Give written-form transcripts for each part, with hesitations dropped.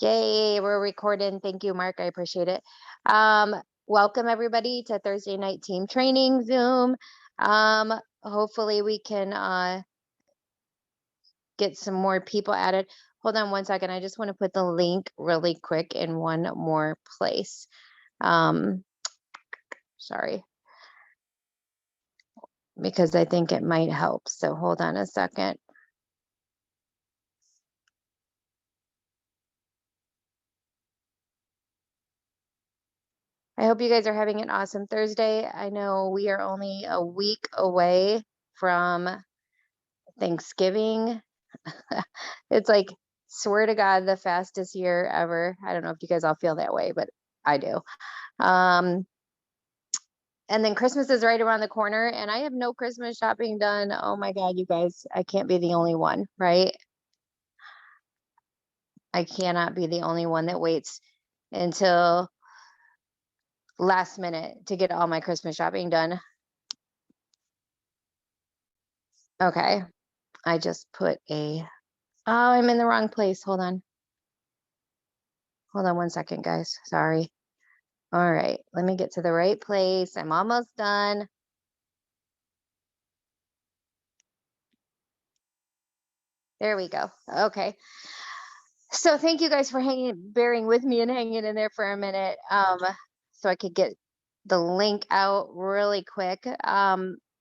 Yay, we're recording. Thank you, Mark. I appreciate it. Um, Welcome everybody to Thursday night team training Zoom. Hopefully we can get some more people added. Hold on one second. I just want to put the link really quick in one more place. Sorry, because I think it might help. So hold on a second. I hope you guys are having an awesome Thursday. I know we are only a week away from Thanksgiving. It's like, swear to God, the fastest year ever. I don't know if you guys all feel that way, but I do. Um, and then Christmas is right around the corner, and I have no Christmas shopping done. Oh my God, you guys, I can't be the only one, right? I cannot be the only one that waits until last minute to get all my Christmas shopping done. Okay, I just put a, oh, I'm in the wrong place. Hold on. Hold on one second, guys. Sorry. All right, let me get to the right place. I'm almost done. There we go. Okay. So thank you guys for bearing with me and hanging in there for a minute. So I could get the link out really quick.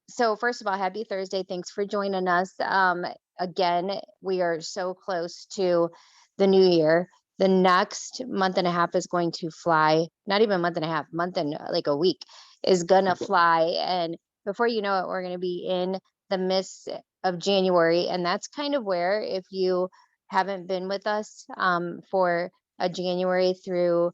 So first of all, happy Thursday. Thanks for joining us. Again, we are so close to the new year. The next month and a half is going to fly. Not even a month and a half, month and like a week is gonna fly. And before you know it, we're gonna be in the midst of January. And that's kind of where, if you haven't been with us for a January through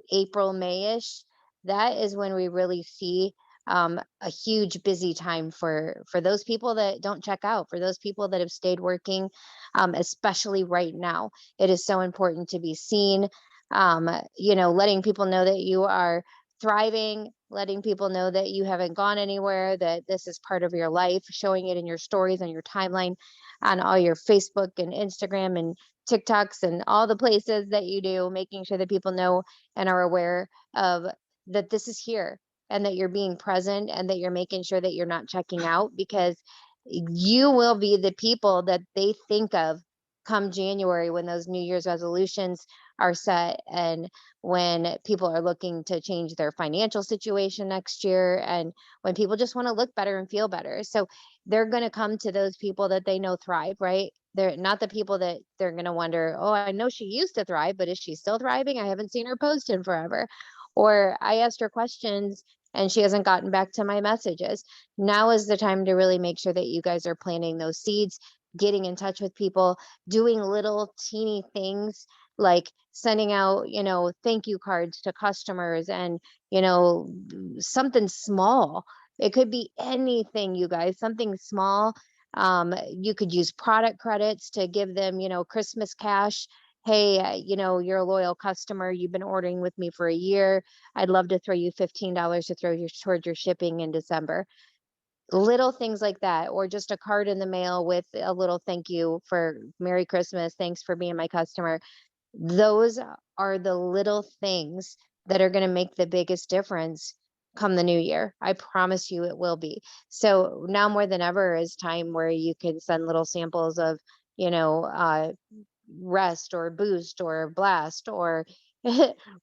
April, May-ish, that is when we really see a huge busy time for those people that don't check out, for those people that have stayed working, especially right now. It is so important to be seen, letting people know that you are thriving, letting people know that you haven't gone anywhere, that this is part of your life, showing it in your stories on your timeline, on all your Facebook and Instagram and TikToks and all the places that you do, making sure that people know and are aware of that this is here, and that you're being present, and that you're making sure that you're not checking out, because you will be the people that they think of come January, when those New Year's resolutions are set, and when people are looking to change their financial situation next year, and when people just want to look better and feel better. So they're going to come to those people that they know thrive, right? They're not the people that they're going to wonder, oh, I know she used to thrive, but is she still thriving? I haven't seen her post in forever. Or I asked her questions and she hasn't gotten back to my messages. Now is the time to really make sure that you guys are planting those seeds, getting in touch with people, doing little teeny things like sending out, thank you cards to customers, and, something small. It could be anything, you guys, something small. You could use product credits to give them, Christmas cash. Hey, you're a loyal customer. You've been ordering with me for a year. I'd love to throw you $15 to throw towards your shipping in December. Little things like that, or just a card in the mail with a little thank you for Merry Christmas. Thanks for being my customer. Those are the little things that are going to make the biggest difference come the new year. I promise you it will be. So now more than ever is time where you can send little samples of, you know, uh, Rest or Boost or Blast or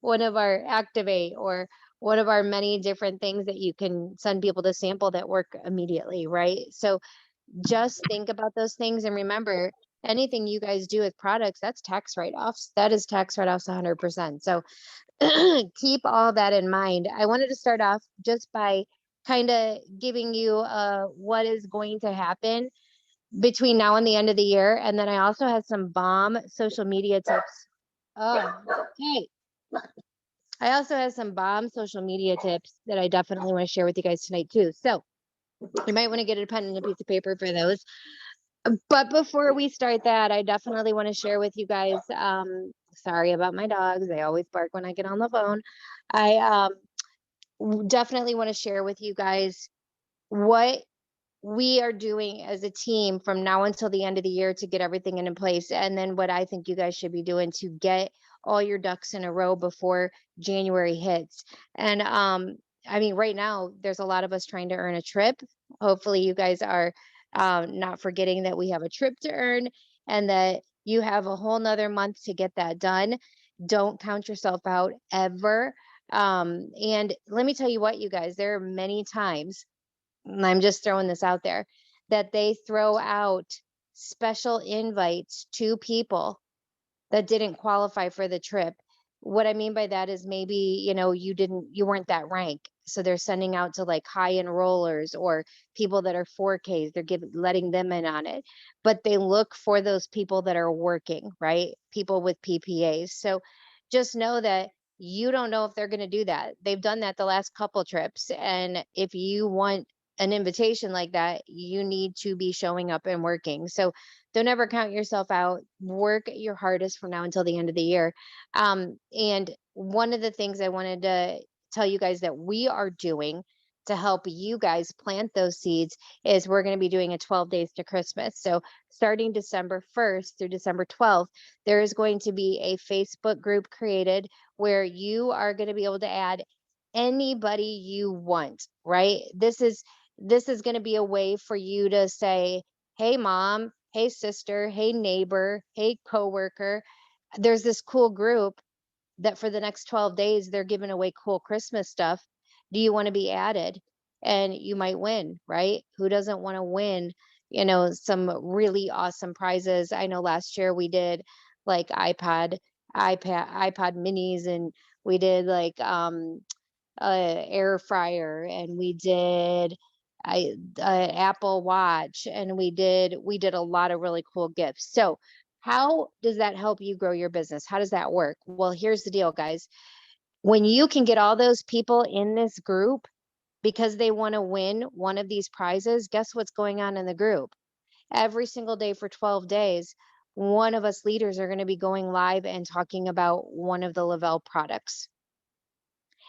one of our Activate, or one of our many different things that you can send people to sample that work immediately, right? So just think about those things, and remember, anything you guys do with products, that's tax write-offs. That is tax write-offs 100%. So keep all that in mind. I wanted to start off just by kind of giving you what is going to happen between now and the end of the year. And then I also have some bomb social media tips. Oh, hey. I also have some bomb social media tips that I definitely want to share with you guys tonight too. So you might want to get a pen and a piece of paper for those. But before we start that, I definitely want to share with you guys, sorry about my dogs. They always bark when I get on the phone. I definitely want to share with you guys what we are doing as a team from now until the end of the year to get everything in place. And then what I think you guys should be doing to get all your ducks in a row before January hits. And I mean, right now, there's a lot of us trying to earn a trip. Hopefully, you guys are not forgetting that we have a trip to earn and that you have a whole nother month to get that done. Don't count yourself out ever. And let me tell you what, you guys, there are many times, and I'm just throwing this out there, that they throw out special invites to people that didn't qualify for the trip. What I mean by that is maybe, you weren't that rank. So they're sending out to like high enrollers or people that are 4Ks. They're letting them in on it. But they look for those people that are working, right? People with PPAs. So just know that you don't know if they're going to do that. They've done that the last couple trips. And if you want an invitation like that, you need to be showing up and working. So don't ever count yourself out. Work your hardest from now until the end of the year. And one of the things I wanted to tell you guys that we are doing to help you guys plant those seeds is we're going to be doing a 12 days to Christmas. So starting December 1st through December 12th, there is going to be a Facebook group created where you are going to be able to add anybody you want, right? This is going to be a way for you to say, "Hey mom, hey sister, hey neighbor, hey coworker, there's this cool group that for the next 12 days they're giving away cool Christmas stuff. Do you want to be added?" And you might win, right? Who doesn't want to win, some really awesome prizes? I know last year we did like iPod minis, and we did like air fryer, and we did Apple Watch, and we did a lot of really cool gifts. So how does that help you grow your business? How does that work? Well, here's the deal, guys. When you can get all those people in this group because they want to win one of these prizes, guess what's going on in the group? Every single day for 12 days, one of us leaders are going to be going live and talking about one of the Lavelle products.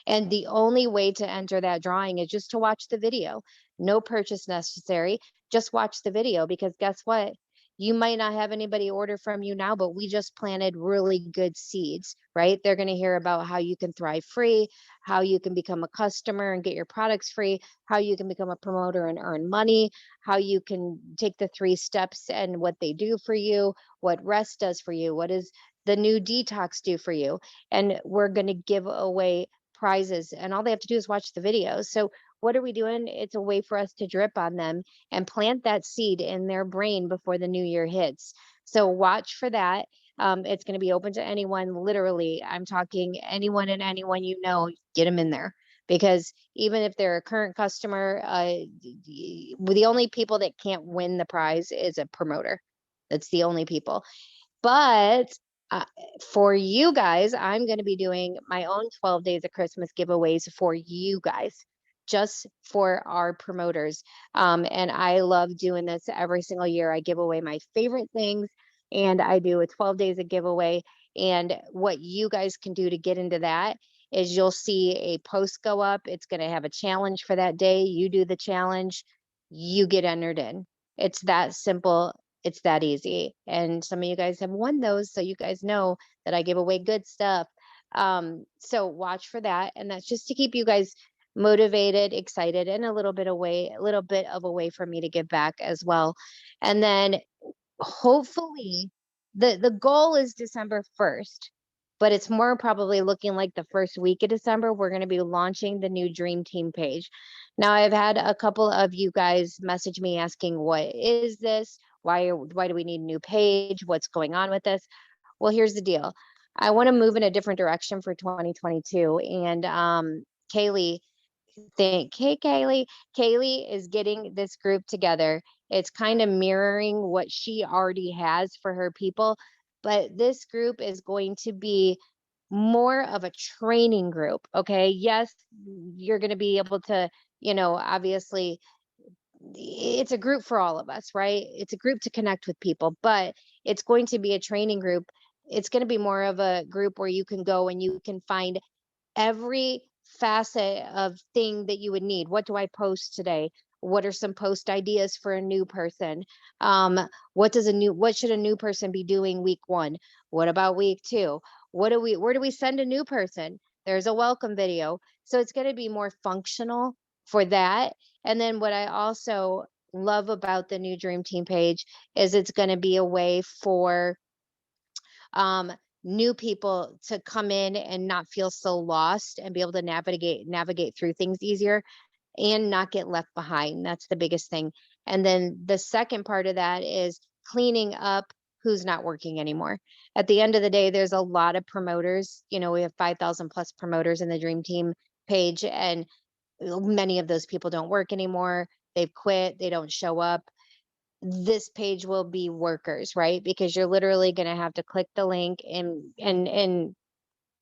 And the only way to enter that drawing is just to watch the video. No purchase necessary. Just watch the video, because guess what? You might not have anybody order from you now, but we just planted really good seeds, right? They're going to hear about how you can thrive free, how you can become a customer and get your products free, how you can become a promoter and earn money, how you can take the 3 steps and what they do for you, what rest does for you, what does the new detox do for you. And we're going to give away prizes, and all they have to do is watch the videos. So what are we doing? It's a way for us to drip on them and plant that seed in their brain before the new year hits. So watch for that. It's going to be open to anyone. Literally, I'm talking anyone and anyone, get them in there, because even if they're a current customer, the only people that can't win the prize is a promoter. That's the only people. But uh, for you guys, I'm going to be doing my own 12 days of Christmas giveaways for you guys, just for our promoters. And I love doing this every single year. I give away my favorite things, and I do a 12 days of giveaway. And what you guys can do to get into that is you'll see a post go up. It's going to have a challenge for that day. You do the challenge, you get entered in. It's that simple, it's that easy. And some of you guys have won those, so you guys know that I give away good stuff. So watch for that. And that's just to keep you guys motivated, excited, and a little bit of a way for me to give back as well. And then hopefully the goal is December 1st, but it's more probably looking like the first week of December. We're going to be launching the new Dream Team page. Now, I've had a couple of you guys message me asking, what is this? Why do we need a new page? What's going on with this? Well, here's the deal. I want to move in a different direction for 2022. And Kaylee, hey Kaylee is getting this group together. It's kind of mirroring what she already has for her people, but this group is going to be more of a training group. Okay, yes, you're going to be able to, obviously it's a group for all of us, right? It's a group to connect with people, but it's going to be a training group. It's going to be more of a group where you can go and you can find every facet of thing that you would need. What do I post today? What are some post ideas for a new person? What should a new person be doing week 1? What about week 2? Where do we send a new person? There's a welcome video. So it's going to be more functional for that. And then what I also love about the new Dream Team page is it's going to be a way for um, new people to come in and not feel so lost and be able to navigate through things easier and not get left behind. That's the biggest thing. And then the second part of that is cleaning up who's not working anymore. At the end of the day, there's a lot of promoters. You know, we have 5,000 plus promoters in the Dream Team page, and many of those people don't work anymore. They've quit, they don't show up. This page will be workers, right? Because you're literally going to have to click the link and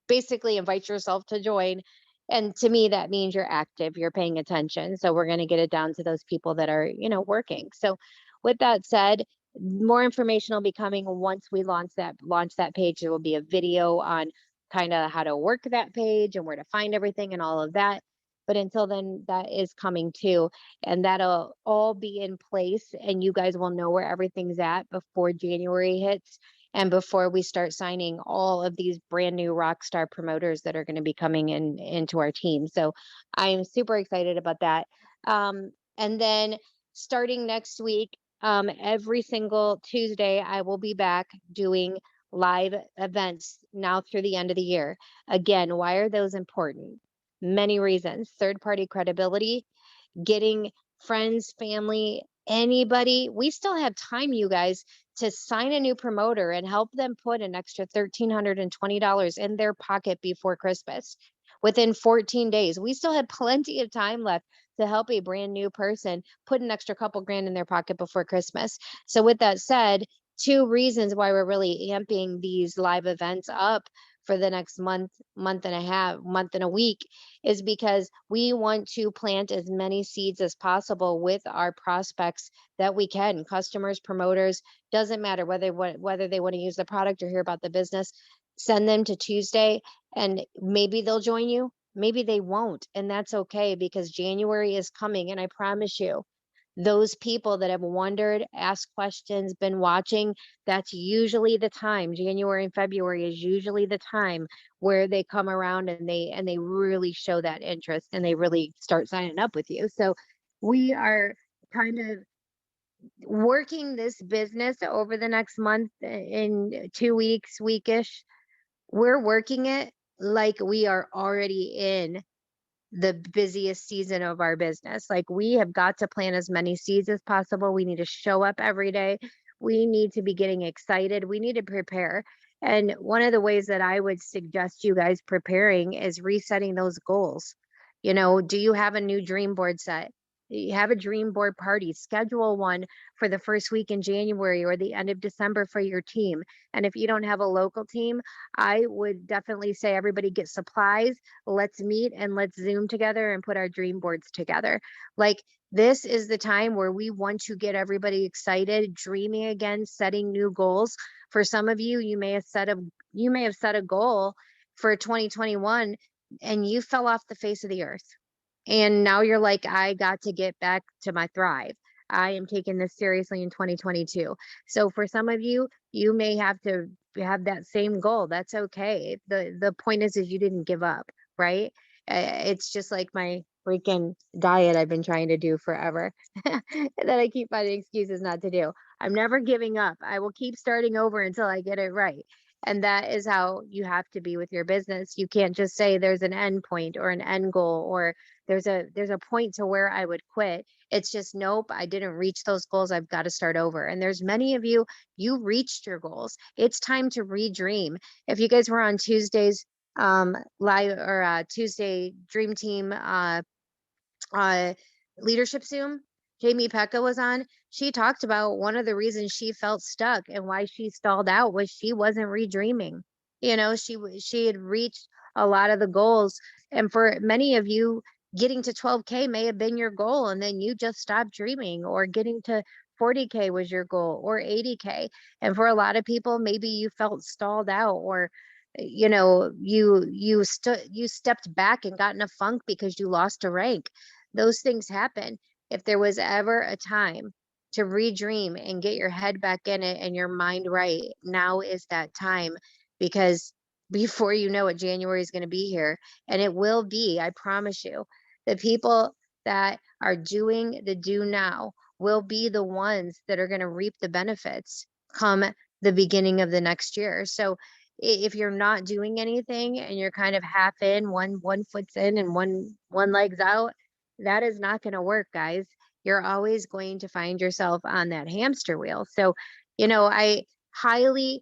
basically invite yourself to join. And to me, that means you're active, you're paying attention. So we're going to get it down to those people that are, working. So with that said, more information will be coming once we launch that page. There will be a video on kind of how to work that page and where to find everything and all of that. But until then, that is coming too. And that'll all be in place. And you guys will know where everything's at before January hits and before we start signing all of these brand new rock star promoters that are going to be coming into our team. So I am super excited about that. And then starting next week, every single Tuesday, I will be back doing live events now through the end of the year. Again, why are those important? Many reasons. Third party credibility, getting friends, family, anybody. We still have time, you guys, to sign a new promoter and help them put an extra $1,320 in their pocket before Christmas. Within 14 days, we still have plenty of time left to help a brand new person put an extra couple grand in their pocket before Christmas. So, with that said, 2 reasons why we're really amping these live events up for the next month, month and a half, month and a week is because we want to plant as many seeds as possible with our prospects that we can. Customers, promoters, doesn't matter whether they want to use the product or hear about the business. Send them to Tuesday, and maybe they'll join you. Maybe they won't, and that's okay because January is coming, and I promise you, those people that have wondered, asked questions, been watching, that's usually the time. January and February is usually the time where they come around and they really show that interest and they really start signing up with you. So we are kind of working this business over the next month, in 2 weeks, weekish. We're working it like we are already in the busiest season of our business. Like, we have got to plant as many seeds as possible. We need to show up every day. We need to be getting excited. We need to prepare. And one of the ways that I would suggest you guys preparing is resetting those goals. Do you have a new dream board set? You have a dream board party, schedule one for the first week in January or the end of December for your team. And if you don't have a local team, I would definitely say everybody get supplies. Let's meet and let's Zoom together and put our dream boards together. Like, this is the time where we want to get everybody excited, dreaming again, setting new goals. For some of you, you may have set a goal for 2021 and you fell off the face of the earth. And now you're like, I got to get back to my thrive. I am taking this seriously in 2022. So for some of you, you may have to have that same goal. That's okay. The point is you didn't give up, right? It's just like my freaking diet I've been trying to do forever that I keep finding excuses not to do. I'm never giving up. I will keep starting over until I get it right. And that is how you have to be with your business. You can't just say there's an end point or an end goal or there's a point to where I would quit. It's just, nope, I didn't reach those goals. I've got to start over. And there's many of you, you reached your goals. It's time to redream. If you guys were on Tuesday's live or Tuesday Dream Team leadership Zoom, Jamie Pecca was on. She talked about one of the reasons she felt stuck and why she stalled out was she wasn't redreaming. She had reached a lot of the goals, and for many of you, getting to 12K may have been your goal, and then you just stopped dreaming, or getting to 40K was your goal, or 80K. And for a lot of people, maybe you felt stalled out, or you stepped back and got in a funk because you lost a rank. Those things happen. if there was ever a time to redream and get your head back in it and your mind right, now is that time, because before you know it, January is going to be here, and it will be, I promise you. The people that are doing the do now will be the ones that are going to reap the benefits come the beginning of the next year. So if you're not doing anything and you're kind of half in, one foot's in and one leg's out, that is not going to work, guys. You're always going to find yourself on that hamster wheel. So, I highly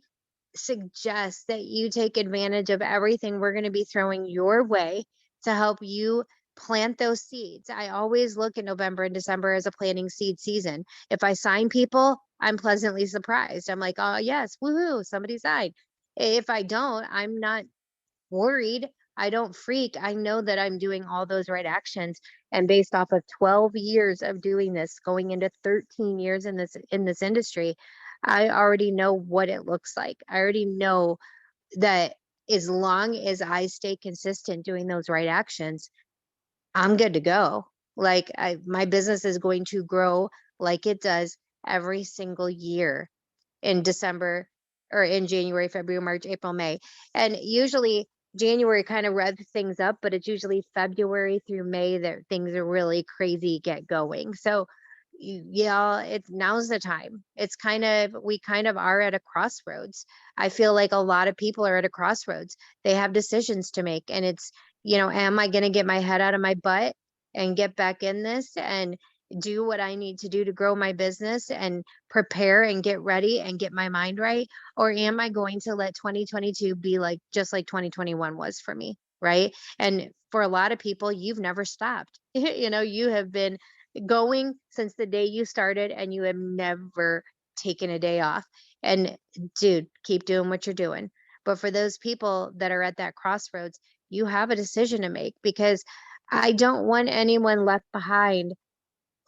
suggest that you take advantage of everything we're going to be throwing your way to help you plant those seeds. I always look at November and December as a planting seed season. If I sign people, I'm pleasantly surprised. I'm like, oh, yes, woohoo, somebody signed. If I don't, I'm not worried. I don't freak. I know that I'm doing all those right actions. And based off of 12 years of doing this, going into 13 years in this industry, I already know what it looks like. I already know that as long as I stay consistent doing those right actions, I'm good to go. Like my business is going to grow like it does every single year in December or in January, February, March, April, May. And usually January kind of revs things up, but it's usually February through May that things are really crazy get going. So yeah, it's now's the time. We kind of are at a crossroads. I feel like a lot of people are at a crossroads. They have decisions to make, and it's, am I going to get my head out of my butt and get back in this and do what I need to do to grow my business and prepare and get ready and get my mind right? Or am I going to let 2022 be like just like 2021 was for me? Right. And for a lot of people, you've never stopped. You have been going since the day you started and you have never taken a day off. And dude, keep doing what you're doing. But for those people that are at that crossroads, you have a decision to make, because I don't want anyone left behind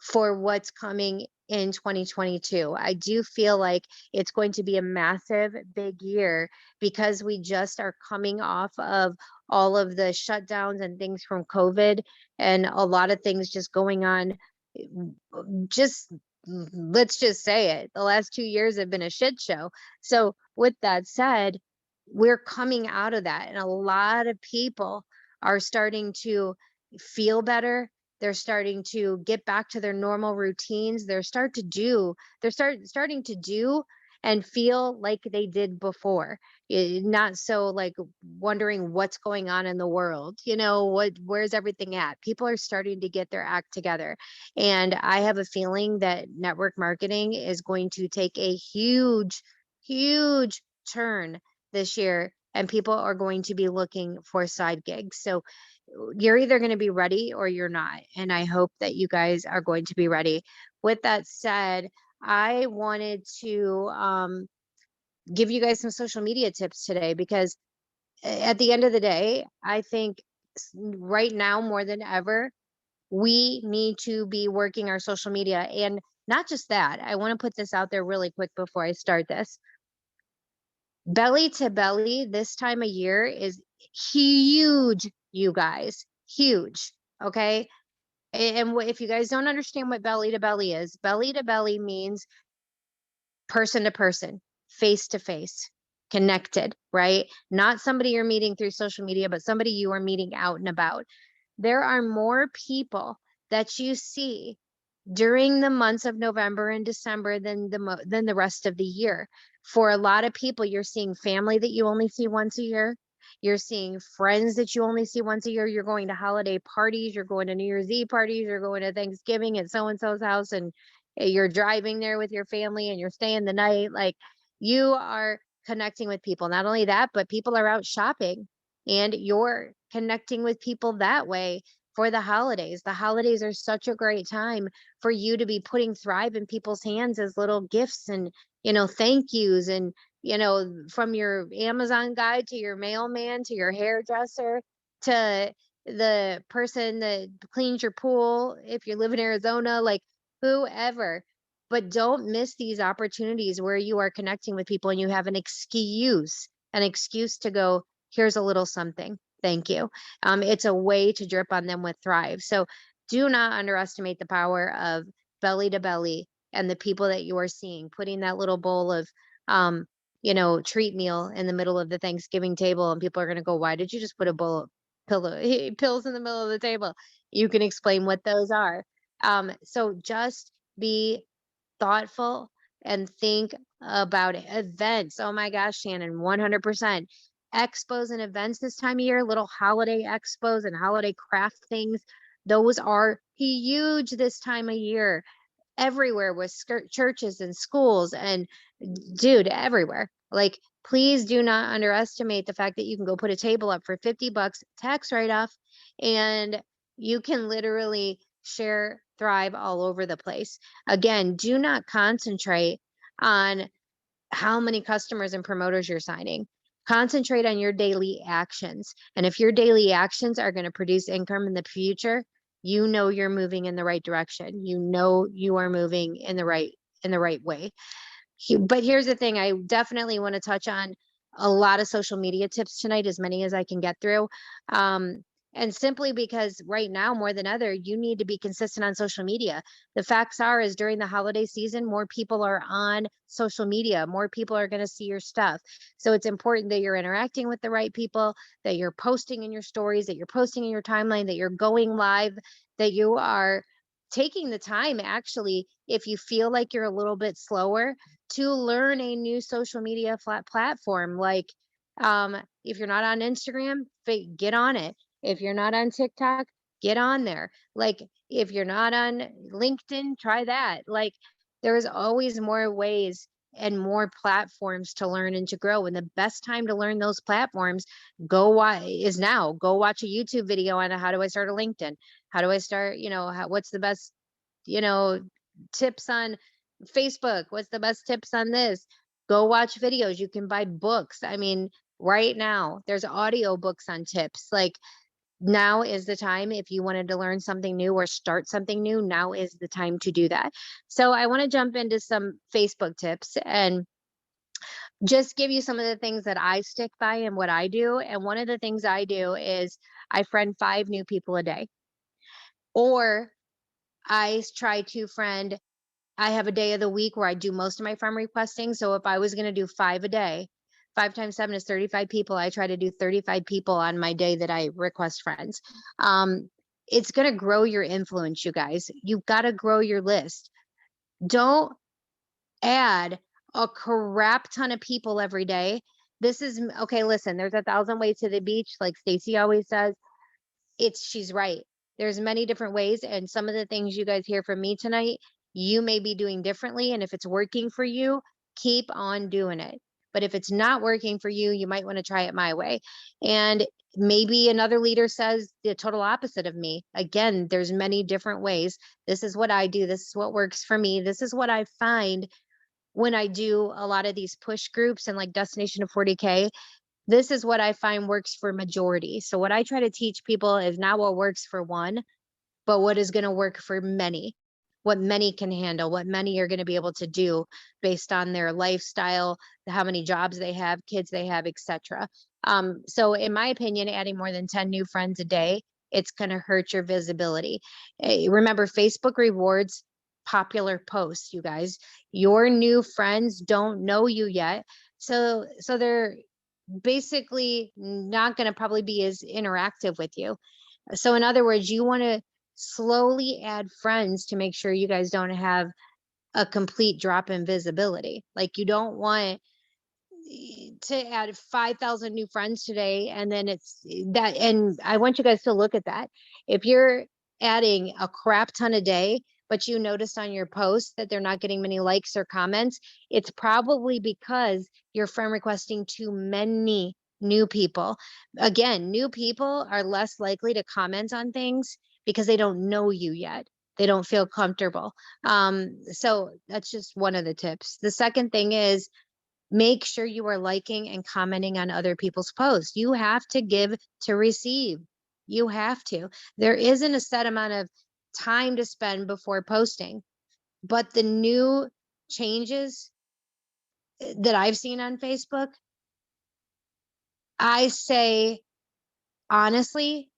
for what's coming in 2022. I do feel like it's going to be a massive, big year, because we just are coming off of all of the shutdowns and things from COVID, and a lot of things just going on. Just let's just say it. The last 2 years have been a shit show. So, with that said, we're coming out of that, and a lot of people are starting to feel better. They're starting to get back to their normal routines. They're starting to do and feel like they did before. Not so like wondering what's going on in the world. Where's everything at? People are starting to get their act together. And I have a feeling that network marketing is going to take a huge, huge turn this year, and people are going to be looking for side gigs. So you're either going to be ready or you're not. And I hope that you guys are going to be ready. With that said, I wanted to give you guys some social media tips today, because at the end of the day, I think right now more than ever, we need to be working our social media. And not just that, I want to put this out there really quick before I start this. Belly to belly this time of year is huge, you guys, huge. Okay. And if you guys don't understand what belly to belly means person to person, face to face, connected, right? Not somebody you're meeting through social media, but somebody you are meeting out and about. There are more people that you see during the months of November and December than the rest of the year. For a lot of people, you're seeing family that you only see once a year. You're seeing friends that you only see once a year. You're going to holiday parties. You're going to New Year's Eve parties. You're going to Thanksgiving at so and so's house, and you're driving there with your family and you're staying the night. Like, you are connecting with people. Not only that, but people are out shopping, and you're connecting with people that way for the holidays. The holidays are such a great time for you to be putting Thrive in people's hands as little gifts and, thank yous, and, from your Amazon guy to your mailman to your hairdresser to the person that cleans your pool if you live in Arizona, like whoever. But don't miss these opportunities where you are connecting with people and you have an excuse to go, here's a little something. Thank you. It's a way to drip on them with Thrive. So do not underestimate the power of belly to belly and the people that you are seeing, putting that little bowl of, um, treat meal in the middle of the Thanksgiving table. And people are going to go, why did you just put a bowl of pills in the middle of the table? You can explain what those are. So just be thoughtful and think about events. Oh my gosh, Shannon, 100%. Expos and events this time of year, little holiday expos and holiday craft things. Those are huge this time of year, everywhere with churches and schools and dude, everywhere. Like, please do not underestimate the fact that you can go put a table up for 50 bucks tax write off, and you can literally share, thrive all over the place. Again, do not concentrate on how many customers and promoters you're signing. Concentrate on your daily actions. And if your daily actions are going to produce income in the future, you know you're moving in the right direction. You know you are moving in the right way. But here's the thing, I definitely want to touch on a lot of social media tips tonight, as many as I can get through. And simply because right now, more than ever, you need to be consistent on social media. The facts are, is during the holiday season, more people are on social media, more people are going to see your stuff. So it's important that you're interacting with the right people, that you're posting in your stories, that you're posting in your timeline, that you're going live, that you are taking the time, actually, if you feel like you're a little bit slower, to learn a new social media platform. Like, if you're not on Instagram, get on it. If you're not on TikTok, get on there. Like, if you're not on LinkedIn, try that. Like, there's always more ways and more platforms to learn and to grow. And the best time to learn those platforms is now. Go watch a YouTube video on how do I start a LinkedIn? How do I start, what's the best, you know, tips on Facebook? What's the best tips on this? Go watch videos. You can buy books. I mean, right now there's audio books on tips. Like, now is the time. If you wanted to learn something new or start something new, now is the time to do that. So I want to jump into some Facebook tips and just give you some of the things that I stick by and what I do. And one of the things I do is I friend 5 new people a day, or I try to friend. I have a day of the week where I do most of my friend requesting. So if I was going to do 5 a day, 5 times 7 is 35 people. I try to do 35 people on my day that I request friends. It's going to grow your influence, you guys. You've got to grow your list. Don't add a crap ton of people every day. This is okay. Listen, there's 1,000 ways to the beach, like Stacy always says. She's right. There's many different ways, and some of the things you guys hear from me tonight, you may be doing differently. And if it's working for you, keep on doing it. But if it's not working for you, you might want to try it my way. And maybe another leader says the total opposite of me. Again, there's many different ways. This is what I do. This is what works for me. This is what I find when I do a lot of these push groups and like Destination to 40K. This is what I find works for majority. So what I try to teach people is not what works for one, but what is going to work for many, what many can handle, what many are going to be able to do based on their lifestyle, how many jobs they have, kids they have, etc. So in my opinion, adding more than 10 new friends a day, it's going to hurt your visibility. Remember, Facebook rewards popular posts, you guys. Your new friends don't know you yet. So they're basically not going to probably be as interactive with you. So in other words, you want to slowly add friends to make sure you guys don't have a complete drop in visibility. Like, you don't want to add 5,000 new friends today and then it's that. And I want you guys to look at that. If you're adding a crap ton a day, but you notice on your post that they're not getting many likes or comments, it's probably because you're friend requesting too many new people. Again, new people are less likely to comment on things because they don't know you yet. They don't feel comfortable. So that's just one of the tips. The second thing is, make sure you are liking and commenting on other people's posts. You have to give to receive. You have to. There isn't a set amount of time to spend before posting, but the new changes that I've seen on Facebook, I say honestly,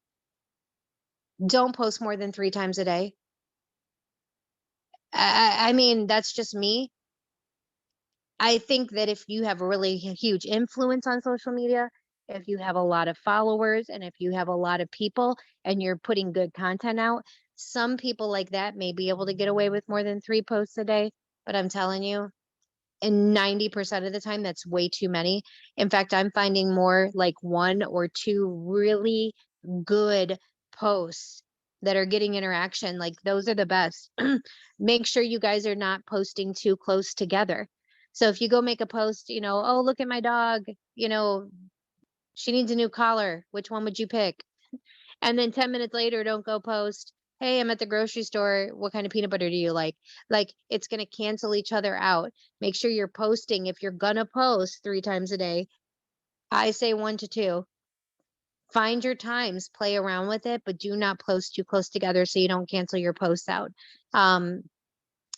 Don't post more than 3 times a day. I mean, that's just me. I think that if you have a really huge influence on social media, if you have a lot of followers, and if you have a lot of people and you're putting good content out, some people like that may be able to get away with more than 3 posts a day. But I'm telling you, and 90% of the time, that's way too many. In fact, I'm finding more like 1 or 2 really good posts that are getting interaction. Like those are the best. Make sure you guys are not posting too close together. So if you go make a post, oh, look at my dog, you know, she needs a new collar. Which one would you pick? And then 10 minutes later, don't go post, "Hey, I'm at the grocery store. What kind of peanut butter do you like?" Like, it's gonna cancel each other out. Make sure you're posting. If you're gonna post 3 times a day, I say 1 to 2. Find your times, play around with it, but do not post too close together so you don't cancel your posts out. Um,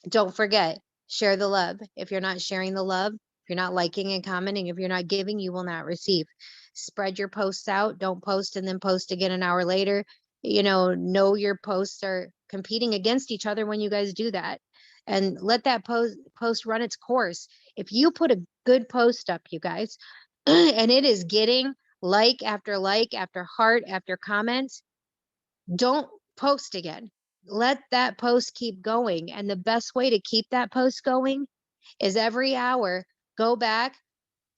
don't forget, share the love. If you're not sharing the love, if you're not liking and commenting, if you're not giving, you will not receive. Spread your posts out. Don't post and then post again an hour later. Know your posts are competing against each other when you guys do that. And let that post run its course. If you put a good post up, you guys, and it is getting like after heart after comments, don't post again. Let that post keep going. And the best way to keep that post going is every hour, go back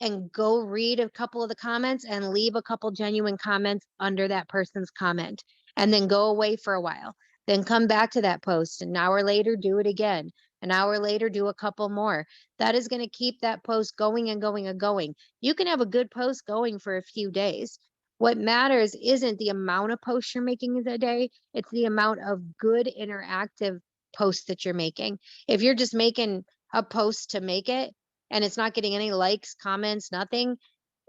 and go read a couple of the comments and leave a couple genuine comments under that person's comment. And then go away for a while. Then come back to that post. An hour later, do it again. An hour later, do a couple more. That is going to keep that post going and going and going. You can have a good post going for a few days. What matters isn't the amount of posts you're making in a day, it's the amount of good interactive posts that you're making. If you're just making a post to make it and it's not getting any likes, comments, nothing,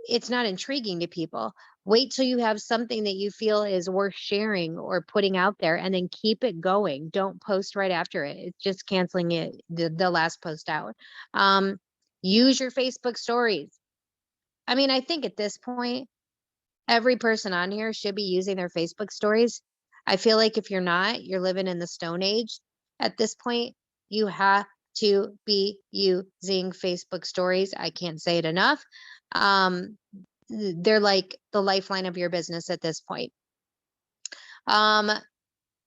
it's not intriguing to people. Wait till you have something that you feel is worth sharing or putting out there, and then keep it going. Don't post right after it. It's just canceling it, the last post out. Use your Facebook stories. I mean, I think at this point, every person on here should be using their Facebook stories. I feel like if you're not, you're living in the Stone Age. At this point, you have to be using Facebook stories. I can't say it enough. Um, they're like the lifeline of your business at this point. Um,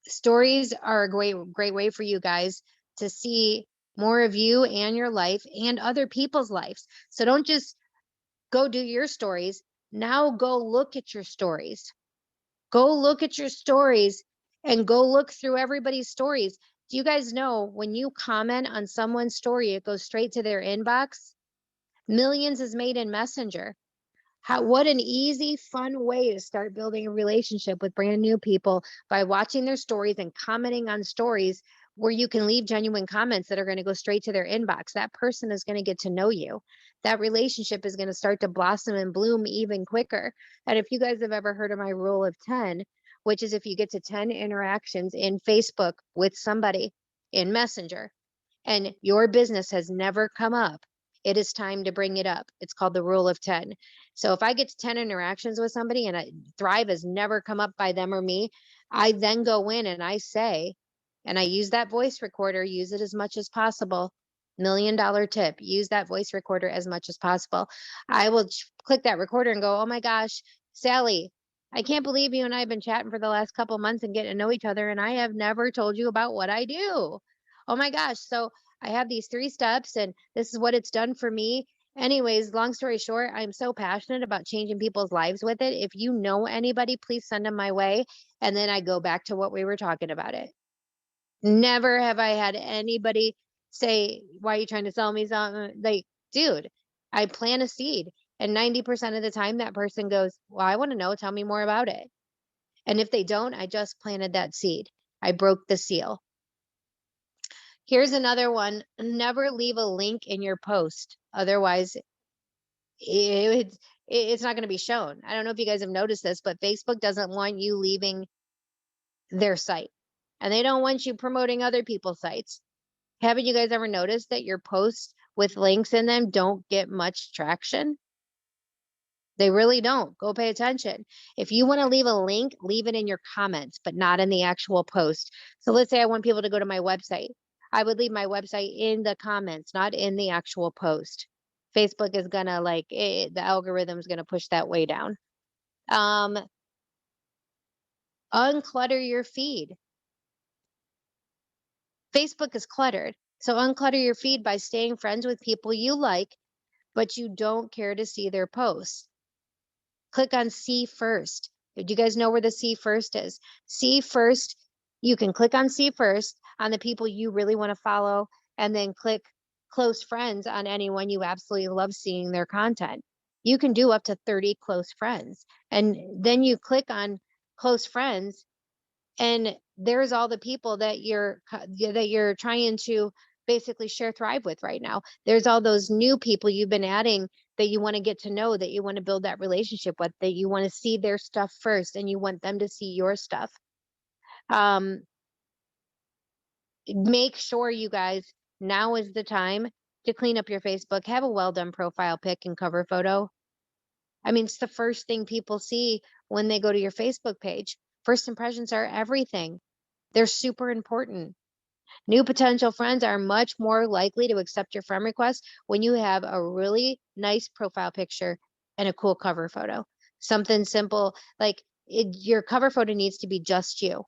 Stories are a great way for you guys to see more of you and your life and other people's lives. So don't just go do your stories. Now go look at your stories. Go look at your stories and go look through everybody's stories. Do you guys know when you comment on someone's story, it goes straight to their inbox? Millions is made in Messenger. What an easy, fun way to start building a relationship with brand new people by watching their stories and commenting on stories where you can leave genuine comments that are going to go straight to their inbox. That person is going to get to know you. That relationship is going to start to blossom and bloom even quicker. And if you guys have ever heard of my rule of 10, which is if you get to 10 interactions in Facebook with somebody in Messenger and your business has never come up, it is time to bring it up. It's called the rule of 10. So if I get to 10 interactions with somebody and Thrive has never come up by them or me, I then go in and I say, and I use that voice recorder, use it as much as possible. $1 million tip, use that voice recorder as much as possible. I will click that recorder and go, "Oh my gosh, Sally, I can't believe you and I have been chatting for the last couple months and getting to know each other, and I have never told you about what I do. Oh my gosh. So I have these 3 steps and this is what it's done for me. Anyways, long story short, I'm so passionate about changing people's lives with it. If you know anybody, please send them my way." And then I go back to what we were talking about it. Never have I had anybody say, "Why are you trying to sell me something?" Like, dude, I plant a seed. And 90% of the time that person goes, "Well, I want to know. Tell me more about it." And if they don't, I just planted that seed. I broke the seal. Here's another one. Never leave a link in your post. Otherwise, it's not going to be shown. I don't know if you guys have noticed this, but Facebook doesn't want you leaving their site. And they don't want you promoting other people's sites. Haven't you guys ever noticed that your posts with links in them don't get much traction? They really don't. Go pay attention. If you want to leave a link, leave it in your comments, but not in the actual post. So let's say I want people to go to my website. I would leave my website in the comments, not in the actual post. Facebook is gonna the algorithm is gonna push that way down. Unclutter your feed. Facebook is cluttered. So unclutter your feed by staying friends with people you like, but you don't care to see their posts. Click on see first. Do you guys know where the see first is? See first, you can click on see first on the people you really want to follow, and then click close friends on anyone you absolutely love seeing their content. You can do up to 30 close friends. And then you click on close friends, and there's all the people that you're trying to basically share Thrive with right now. There's all those new people you've been adding that you want to get to know, that you want to build that relationship with, that you want to see their stuff first and you want them to see your stuff. Make sure, you guys, now is the time to clean up your Facebook. Have a well done profile pic and cover photo. I mean, it's the first thing people see when they go to your Facebook page. First impressions are everything. They're super important. New potential friends are much more likely to accept your friend request when you have a really nice profile picture and a cool cover photo. Something simple like your cover photo needs to be just you.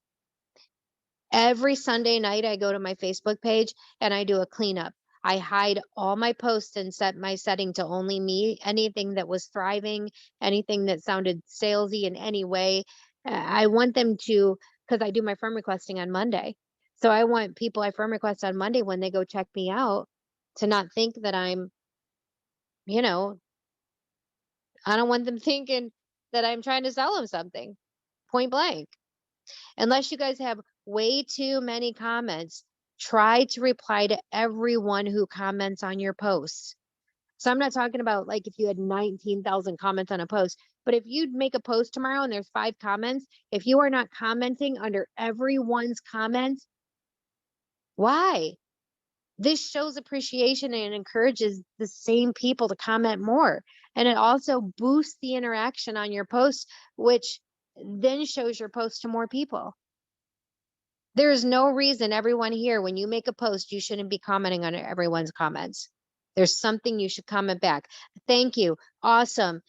Every Sunday night, I go to my Facebook page and I do a cleanup. I hide all my posts and set my setting to only me. Anything that was thriving, anything that sounded salesy in any way, I want them to, because I do my friend requesting on Monday. So I want people I friend request on Monday when they go check me out to not think that I'm, you know, I don't want them thinking that I'm trying to sell them something, point blank. Unless you guys have way too many comments, try to reply to everyone who comments on your posts. So I'm not talking about like if you had 19,000 comments on a post, but if you make a post tomorrow and there's 5 comments, if you are not commenting under everyone's comments, why? This shows appreciation and encourages the same people to comment more. And it also boosts the interaction on your post, which then shows your post to more people. There's no reason, everyone here, when you make a post, you shouldn't be commenting on everyone's comments. There's something you should comment back. Thank you. Awesome.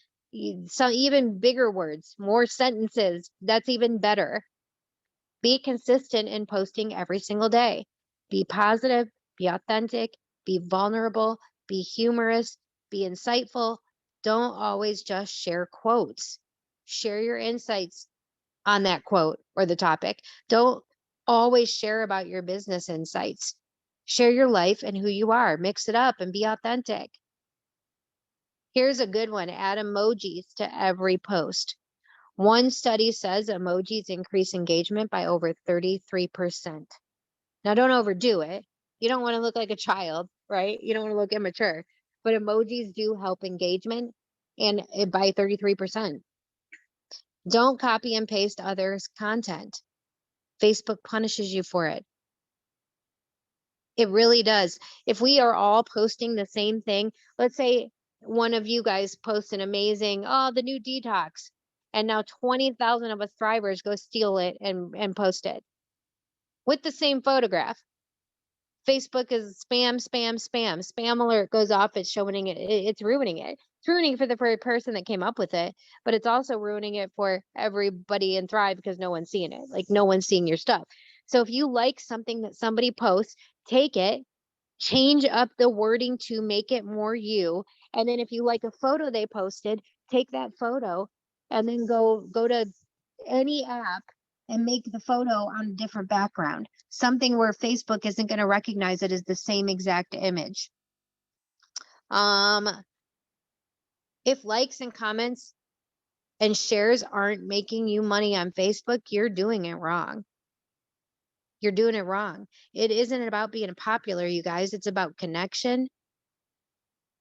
Some even bigger words, more sentences. That's even better. Be consistent in posting every single day. Be positive, be authentic, be vulnerable, be humorous, be insightful. Don't always just share quotes. Share your insights on that quote or the topic. Don't always share about your business insights. Share your life and who you are. Mix it up and be authentic. Here's a good one. Add emojis to every post. One study says emojis increase engagement by over 33%. Now, don't overdo it. You don't want to look like a child, right? You don't want to look immature, but emojis do help engagement and by 33%. Don't copy and paste others' content. Facebook punishes you for it. It really does. If we are all posting the same thing, let's say one of you guys posts an amazing, oh, the new detox, and now 20,000 of us thrivers go steal it and post it with the same photograph. Facebook is spam, spam, spam. Spam alert goes off. It's showing it. It's ruining it. It's ruining it for the very person that came up with it, but it's also ruining it for everybody in Thrive because no one's seeing it. Like no one's seeing your stuff. So if you like something that somebody posts, take it, change up the wording to make it more you. And then if you like a photo they posted, take that photo and then go to any app and make the photo on a different background, something where Facebook isn't going to recognize it as the same exact image. If likes and comments and shares aren't making you money on Facebook, you're doing it wrong. You're doing it wrong. It isn't about being popular, you guys. It's about connection.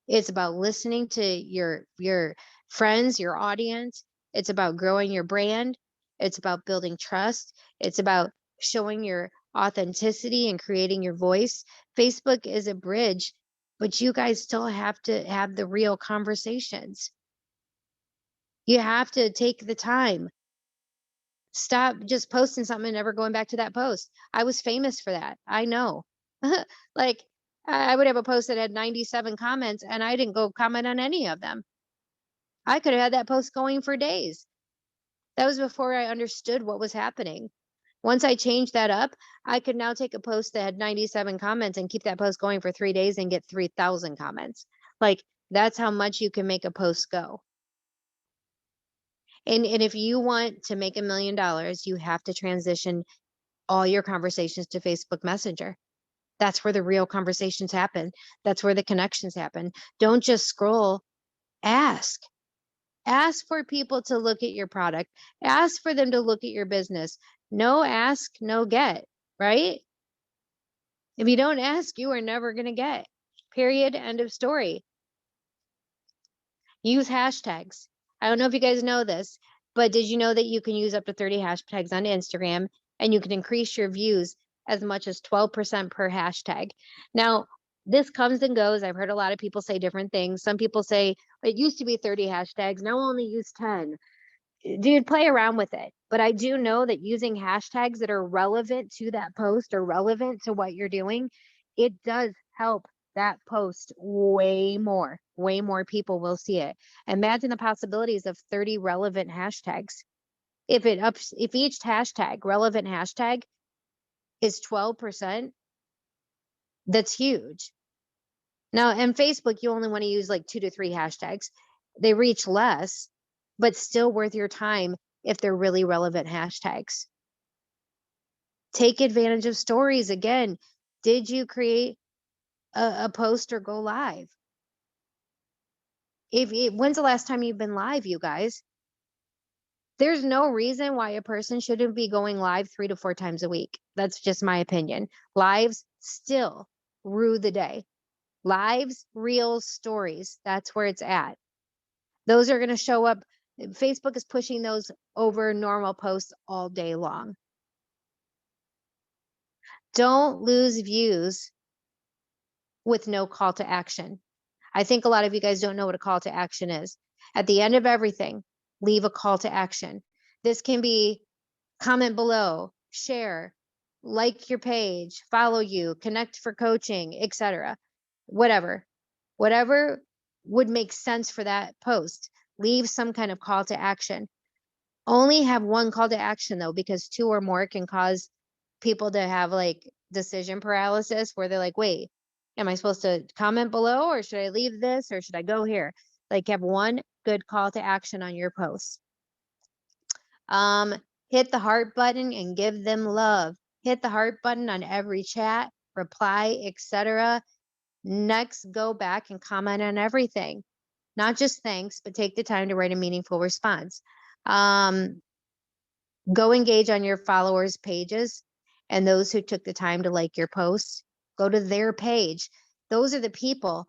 It's about listening to your friends, your audience. It's about growing your brand. It's about building trust. It's about showing your authenticity and creating your voice. Facebook is a bridge, but you guys still have to have the real conversations. You have to take the time. Stop just posting something and never going back to that post. I was famous for that. I know. Like, I would have a post that had 97 comments and I didn't go comment on any of them. I could have had that post going for days. That was before I understood what was happening. Once I changed that up, I could now take a post that had 97 comments and keep that post going for 3 days and get 3,000 comments. Like, that's how much you can make a post go. And if you want to make $1 million, you have to transition all your conversations to Facebook Messenger. That's where the real conversations happen. That's where the connections happen. Don't just scroll. Ask. Ask for people to look at your product. Ask for them to look at your business. No ask, no get, right? If you don't ask, you are never going to get. Period. End of story. Use hashtags. I don't know if you guys know this, but did you know that you can use up to 30 hashtags on Instagram and you can increase your views as much as 12% per hashtag? Now, this comes and goes. I've heard a lot of people say different things. Some people say it used to be 30 hashtags. Now only use 10. Dude, play around with it. But I do know that using hashtags that are relevant to that post or relevant to what you're doing, it does help that post way more. Way more people will see it. Imagine the possibilities of 30 relevant hashtags. If each hashtag, relevant hashtag, is 12%, that's huge. Now, in Facebook, you only want to use like 2 to 3 hashtags. They reach less, but still worth your time if they're really relevant hashtags. Take advantage of stories. Again, did you create a post or go live? When's the last time you've been live, you guys? There's no reason why a person shouldn't be going live 3 to 4 times a week. That's just my opinion. Lives still rue the day. Lives, reels, stories. That's where it's at. Those are going to show up. Facebook is pushing those over normal posts all day long. Don't lose views with no call to action. I think a lot of you guys don't know what a call to action is. At the end of everything, leave a call to action. This can be comment below, share, like your page, follow you, connect for coaching, etc. Whatever would make sense for that post. Leave some kind of call to action. Only have one call to action though, because 2 or more can cause people to have like decision paralysis where they're like, wait, am I supposed to comment below or should I leave this or should I go here? Like, have one good call to action on your post. Hit the heart button and give them love. Hit the heart button on every chat, reply, etc. Next, go back and comment on everything. Not just thanks, but take the time to write a meaningful response. Go engage on your followers' pages and those who took the time to like your posts. Go to their page. Those are the people.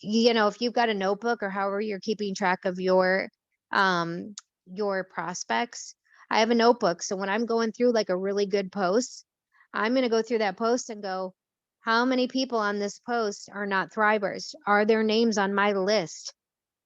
If you've got a notebook or however you're keeping track of your prospects, I have a notebook. So when I'm going through like a really good post, I'm going to go through that post and go, how many people on this post are not Thrivers? Are their names on my list?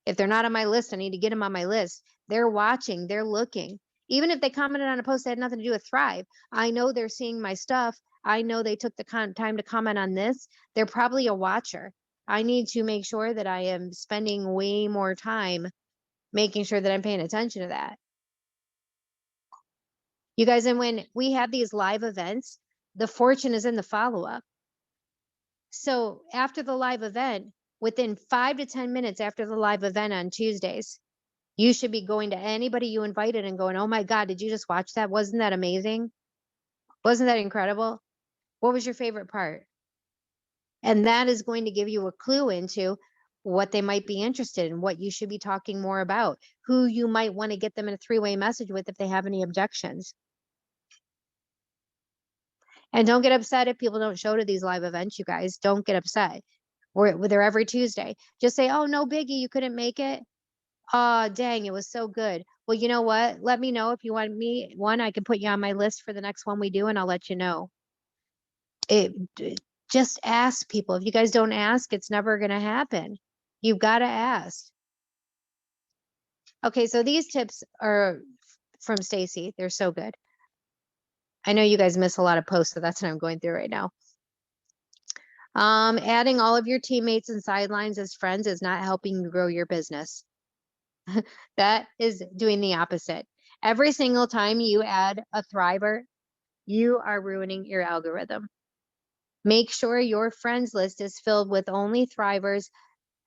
If they're not on my list, I need to get them on my list. They're watching, they're looking. Even if they commented on a post that had nothing to do with Thrive, I know they're seeing my stuff. I know they took the time to comment on this. They're probably a watcher. I need to make sure that I am spending way more time making sure that I'm paying attention to that. You guys, and when we have these live events, the fortune is in the follow-up. So after the live event, within 5 to 10 minutes after the live event on Tuesdays, you should be going to anybody you invited and going, oh my God, did you just watch that? Wasn't that amazing? Wasn't that incredible? What was your favorite part? And that is going to give you a clue into what they might be interested in, what you should be talking more about, who you might want to get them in a 3-way message with if they have any objections. And don't get upset if people don't show to these live events, you guys. Don't get upset. They're every Tuesday. Just say, oh, no biggie, you couldn't make it. Oh, dang, it was so good. Well, you know what? Let me know if you want one. I can put you on my list for the next one we do, and I'll let you know. Just ask people. If you guys don't ask, it's never going to happen. You've got to ask. Okay, so these tips are from Stacy. They're so good. I know you guys miss a lot of posts, so that's what I'm going through right now. Adding all of your teammates and sidelines as friends is not helping you grow your business. That is doing the opposite. Every single time you add a Thriver, you are ruining your algorithm. Make sure your friends list is filled with only Thrivers.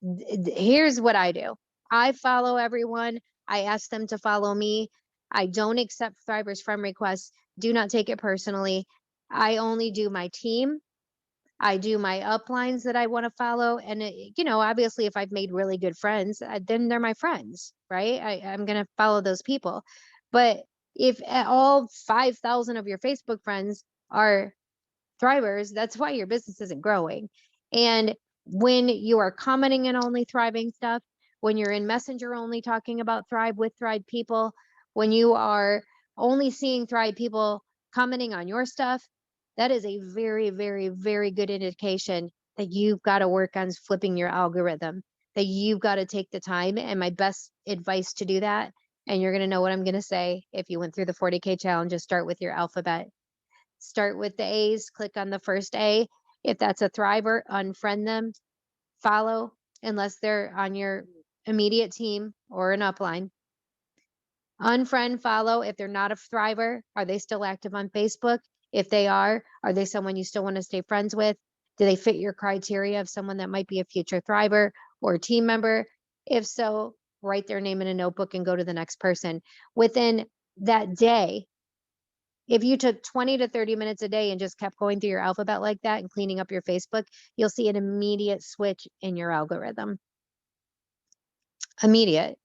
Here's what I do. I follow everyone. I ask them to follow me. I don't accept Thrivers friend requests. Do not take it personally. I only do my team. I do my uplines that I want to follow. And, obviously, if I've made really good friends, then they're my friends, right? I'm going to follow those people. But if all 5,000 of your Facebook friends are Thrivers, that's why your business isn't growing. And when you are commenting and only thriving stuff, when you're in Messenger only talking about Thrive with Thrive people, when you are only seeing Thrive people commenting on your stuff, that is a very, very, very good indication that you've got to work on flipping your algorithm, that you've got to take the time. And my best advice to do that, and you're going to know what I'm going to say if you went through the 40K challenge, just start with your alphabet. Start with the A's, click on the first A. If that's a Thriver, unfriend them, follow, unless they're on your immediate team or an upline. Unfriend, follow if they're not a Thriver. Are they still active on Facebook? If they are they someone you still want to stay friends with? Do they fit your criteria of someone that might be a future Thriver or a team member? If so, write their name in a notebook and go to the next person. Within that day, if you took 20 to 30 minutes a day and just kept going through your alphabet like that and cleaning up your Facebook, you'll see an immediate switch in your algorithm. Immediate.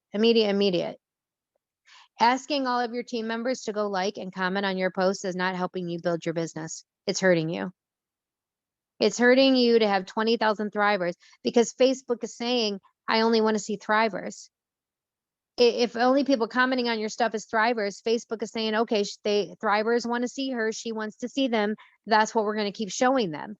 Asking all of your team members to go like and comment on your posts is not helping you build your business. It's hurting you. It's hurting you to have 20,000 Thrivers because Facebook is saying, I only want to see Thrivers. If only people commenting on your stuff is Thrivers, Facebook is saying, okay, Thrivers want to see her. She wants to see them. That's what we're going to keep showing them.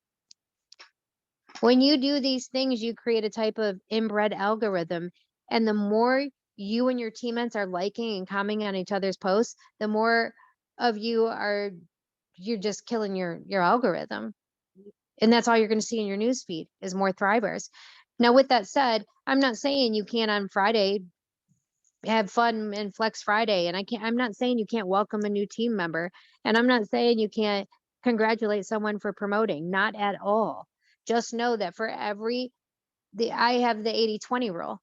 When you do these things, you create a type of inbred algorithm. And the more you and your teammates are liking and commenting on each other's posts, the more of you're just killing your algorithm. And that's all you're going to see in your news feed is more Thrivers. Now, with that said, I'm not saying you can't on Friday have fun and Flex Friday. And I'm not saying you can't welcome a new team member. And I'm not saying you can't congratulate someone for promoting, not at all. Just know that for I have the 80-20 rule.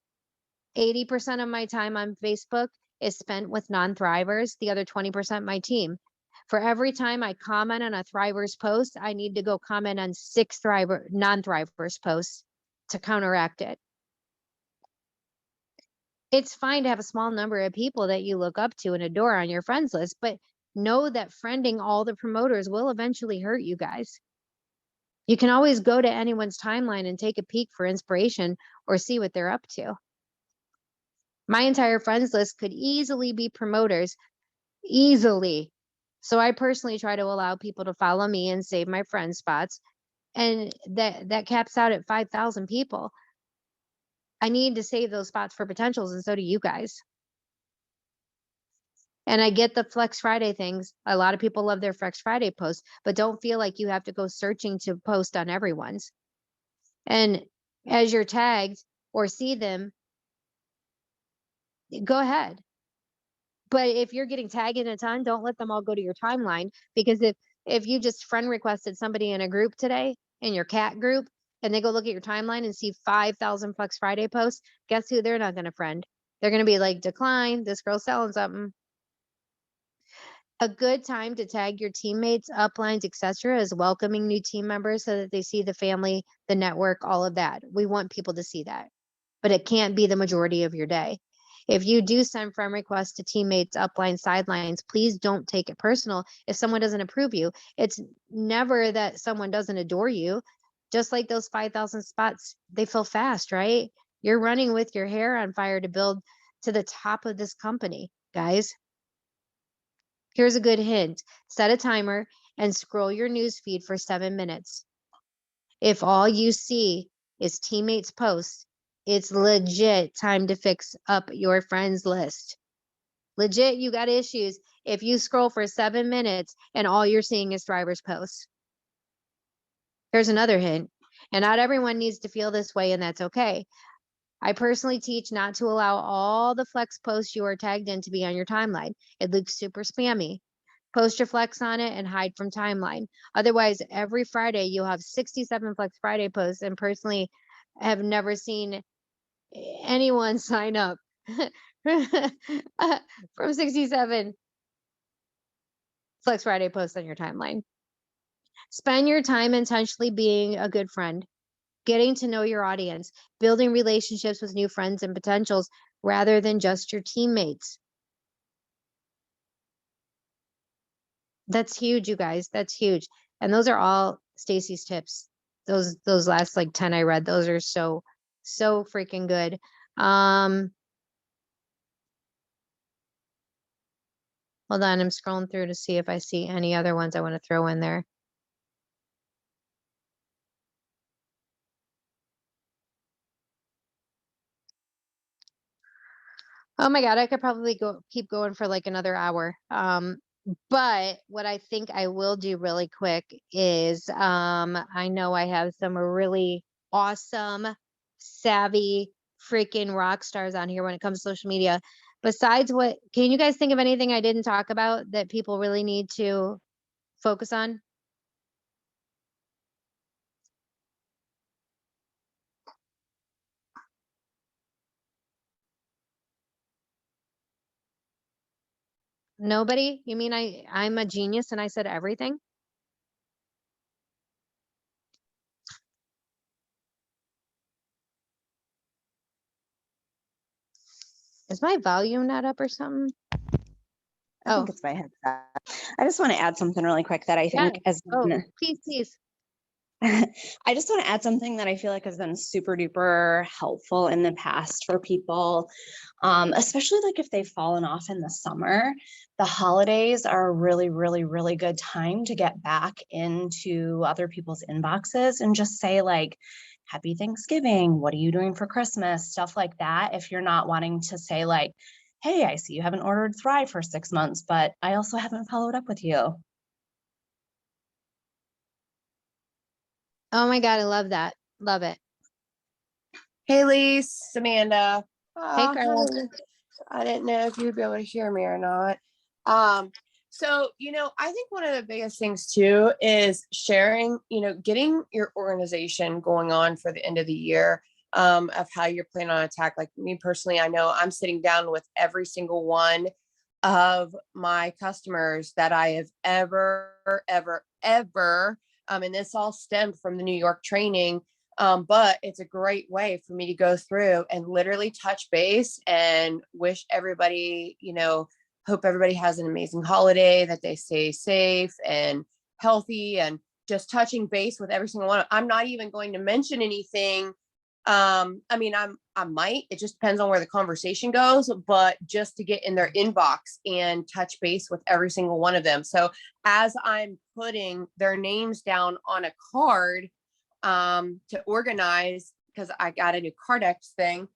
80% of my time on Facebook is spent with non-Thrivers, the other 20% my team. For every time I comment on a Thrivers post, I need to go comment on 6 non-Thrivers posts to counteract it. It's fine to have a small number of people that you look up to and adore on your friends list, but know that friending all the promoters will eventually hurt you guys. You can always go to anyone's timeline and take a peek for inspiration or see what they're up to. My entire friends list could easily be promoters, easily. So I personally try to allow people to follow me and save my friend spots. And that caps out at 5,000 people. I need to save those spots for potentials, and so do you guys. And I get the Flex Friday things. A lot of people love their Flex Friday posts, but don't feel like you have to go searching to post on everyone's. And as you're tagged or see them, go ahead. But if you're getting tagged in a ton, don't let them all go to your timeline, because if you just friend requested somebody in a group today, in your cat group, and they go look at your timeline and see 5,000 Flex Friday posts, guess who they're not going to friend? They're going to be like, decline, this girl's selling something. A good time to tag your teammates, uplines, etc., is welcoming new team members so that they see the family, the network, all of that. We want people to see that, but it can't be the majority of your day. If you do send friend requests to teammates, uplines, sidelines, please don't take it personal if someone doesn't approve you. It's never that someone doesn't adore you. Just like those 5,000 spots, they fill fast, right? You're running with your hair on fire to build to the top of this company, guys. Here's a good hint. Set a timer and scroll your news feed for 7 minutes. If all you see is teammates' posts, It's legit time to fix up your friends list. Legit, you got issues if you scroll for 7 minutes and all you're seeing is Thrivers posts. Here's another hint. And not everyone needs to feel this way, and that's okay. I personally teach not to allow all the flex posts you are tagged in to be on your timeline. It looks super spammy. Post your flex on it and hide from timeline. Otherwise, every Friday you'll have 67 Flex Friday posts, and personally have never seen anyone sign up from 67 Flex Friday posts on your timeline. Spend your time intentionally being a good friend, getting to know your audience, building relationships with new friends and potentials rather than just your teammates. That's huge, you guys. That's huge. And those are all Stacy's tips. Those last like 10 I read, those are so freaking good. Hold on, I'm scrolling through to see if I see any other ones I want to throw in there. Oh my God, I could probably keep going for like another hour. But what I think I will do really quick is I know I have some really awesome, savvy, freaking rock stars on here when it comes to social media. Besides what, can you guys think of anything I didn't talk about that people really need to focus on? Nobody? You mean I'm a genius and I said everything? Is my volume not up or something? I think it's my headset. I just want to add something really quick that I think has been, please. I just want to add something that I feel like has been super duper helpful in the past for people, especially like if they've fallen off in the summer. The holidays are a really, really, really good time to get back into other people's inboxes and just say like, Happy Thanksgiving. What are you doing for Christmas? Stuff like that. If you're not wanting to say like, hey, I see you haven't ordered Thrive for 6 months, but I also haven't followed up with you. Oh my God, I love that. Love it. Hey, Lise, Amanda. Hey, girl. I didn't know if you'd be able to hear me or not. So, I think one of the biggest things too is sharing, getting your organization going on for the end of the year, of how you're planning on attack. Like me personally, I know I'm sitting down with every single one of my customers that I have ever, and this all stemmed from the New York training. But it's a great way for me to go through and literally touch base and wish everybody, hope everybody has an amazing holiday, that they stay safe and healthy, and just touching base with every single one. I'm not even going to mention anything. I mean, I might, it just depends on where the conversation goes, but just to get in their inbox and touch base with every single one of them. So as I'm putting their names down on a card, to organize, because I got a new Cardex thing,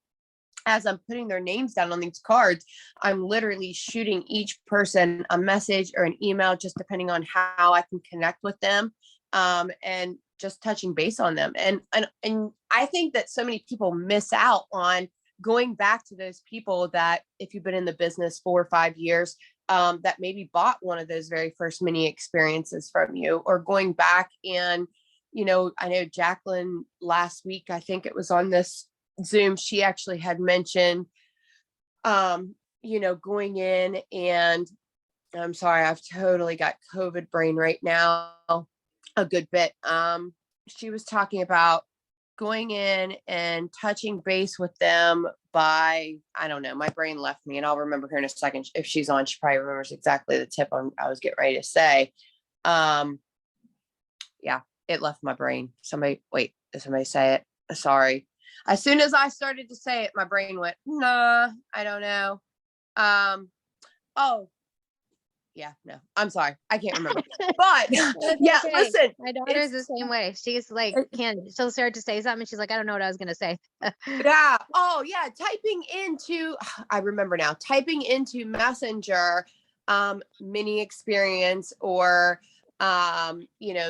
as I'm putting their names down on these cards, I'm literally shooting each person a message or an email, just depending on how I can connect with them, and just touching base on them. And I think that so many people miss out on going back to those people that, if you've been in the business 4 or 5 years, that maybe bought one of those very first mini experiences from you, or going back and, I know Jacqueline last week, I think it was on this Zoom, she actually had mentioned, going in, and I'm sorry, I've totally got COVID brain right now a good bit. She was talking about going in and touching base with them by, I don't know, my brain left me, and I'll remember her in a second. If she's on, she probably remembers exactly the tip I was getting ready to say. Yeah, it left my brain. Did somebody say it? Sorry. As soon as I started to say it, my brain went, nah, I don't know. Oh, Yeah, no, I'm sorry. I can't remember. But It's yeah, okay. listen, My daughter's the it's same way. She's like, she'll start to say something. She's like, I don't know what I was gonna say. yeah. Oh, yeah. Typing into, I remember now, typing into Messenger, mini experience or,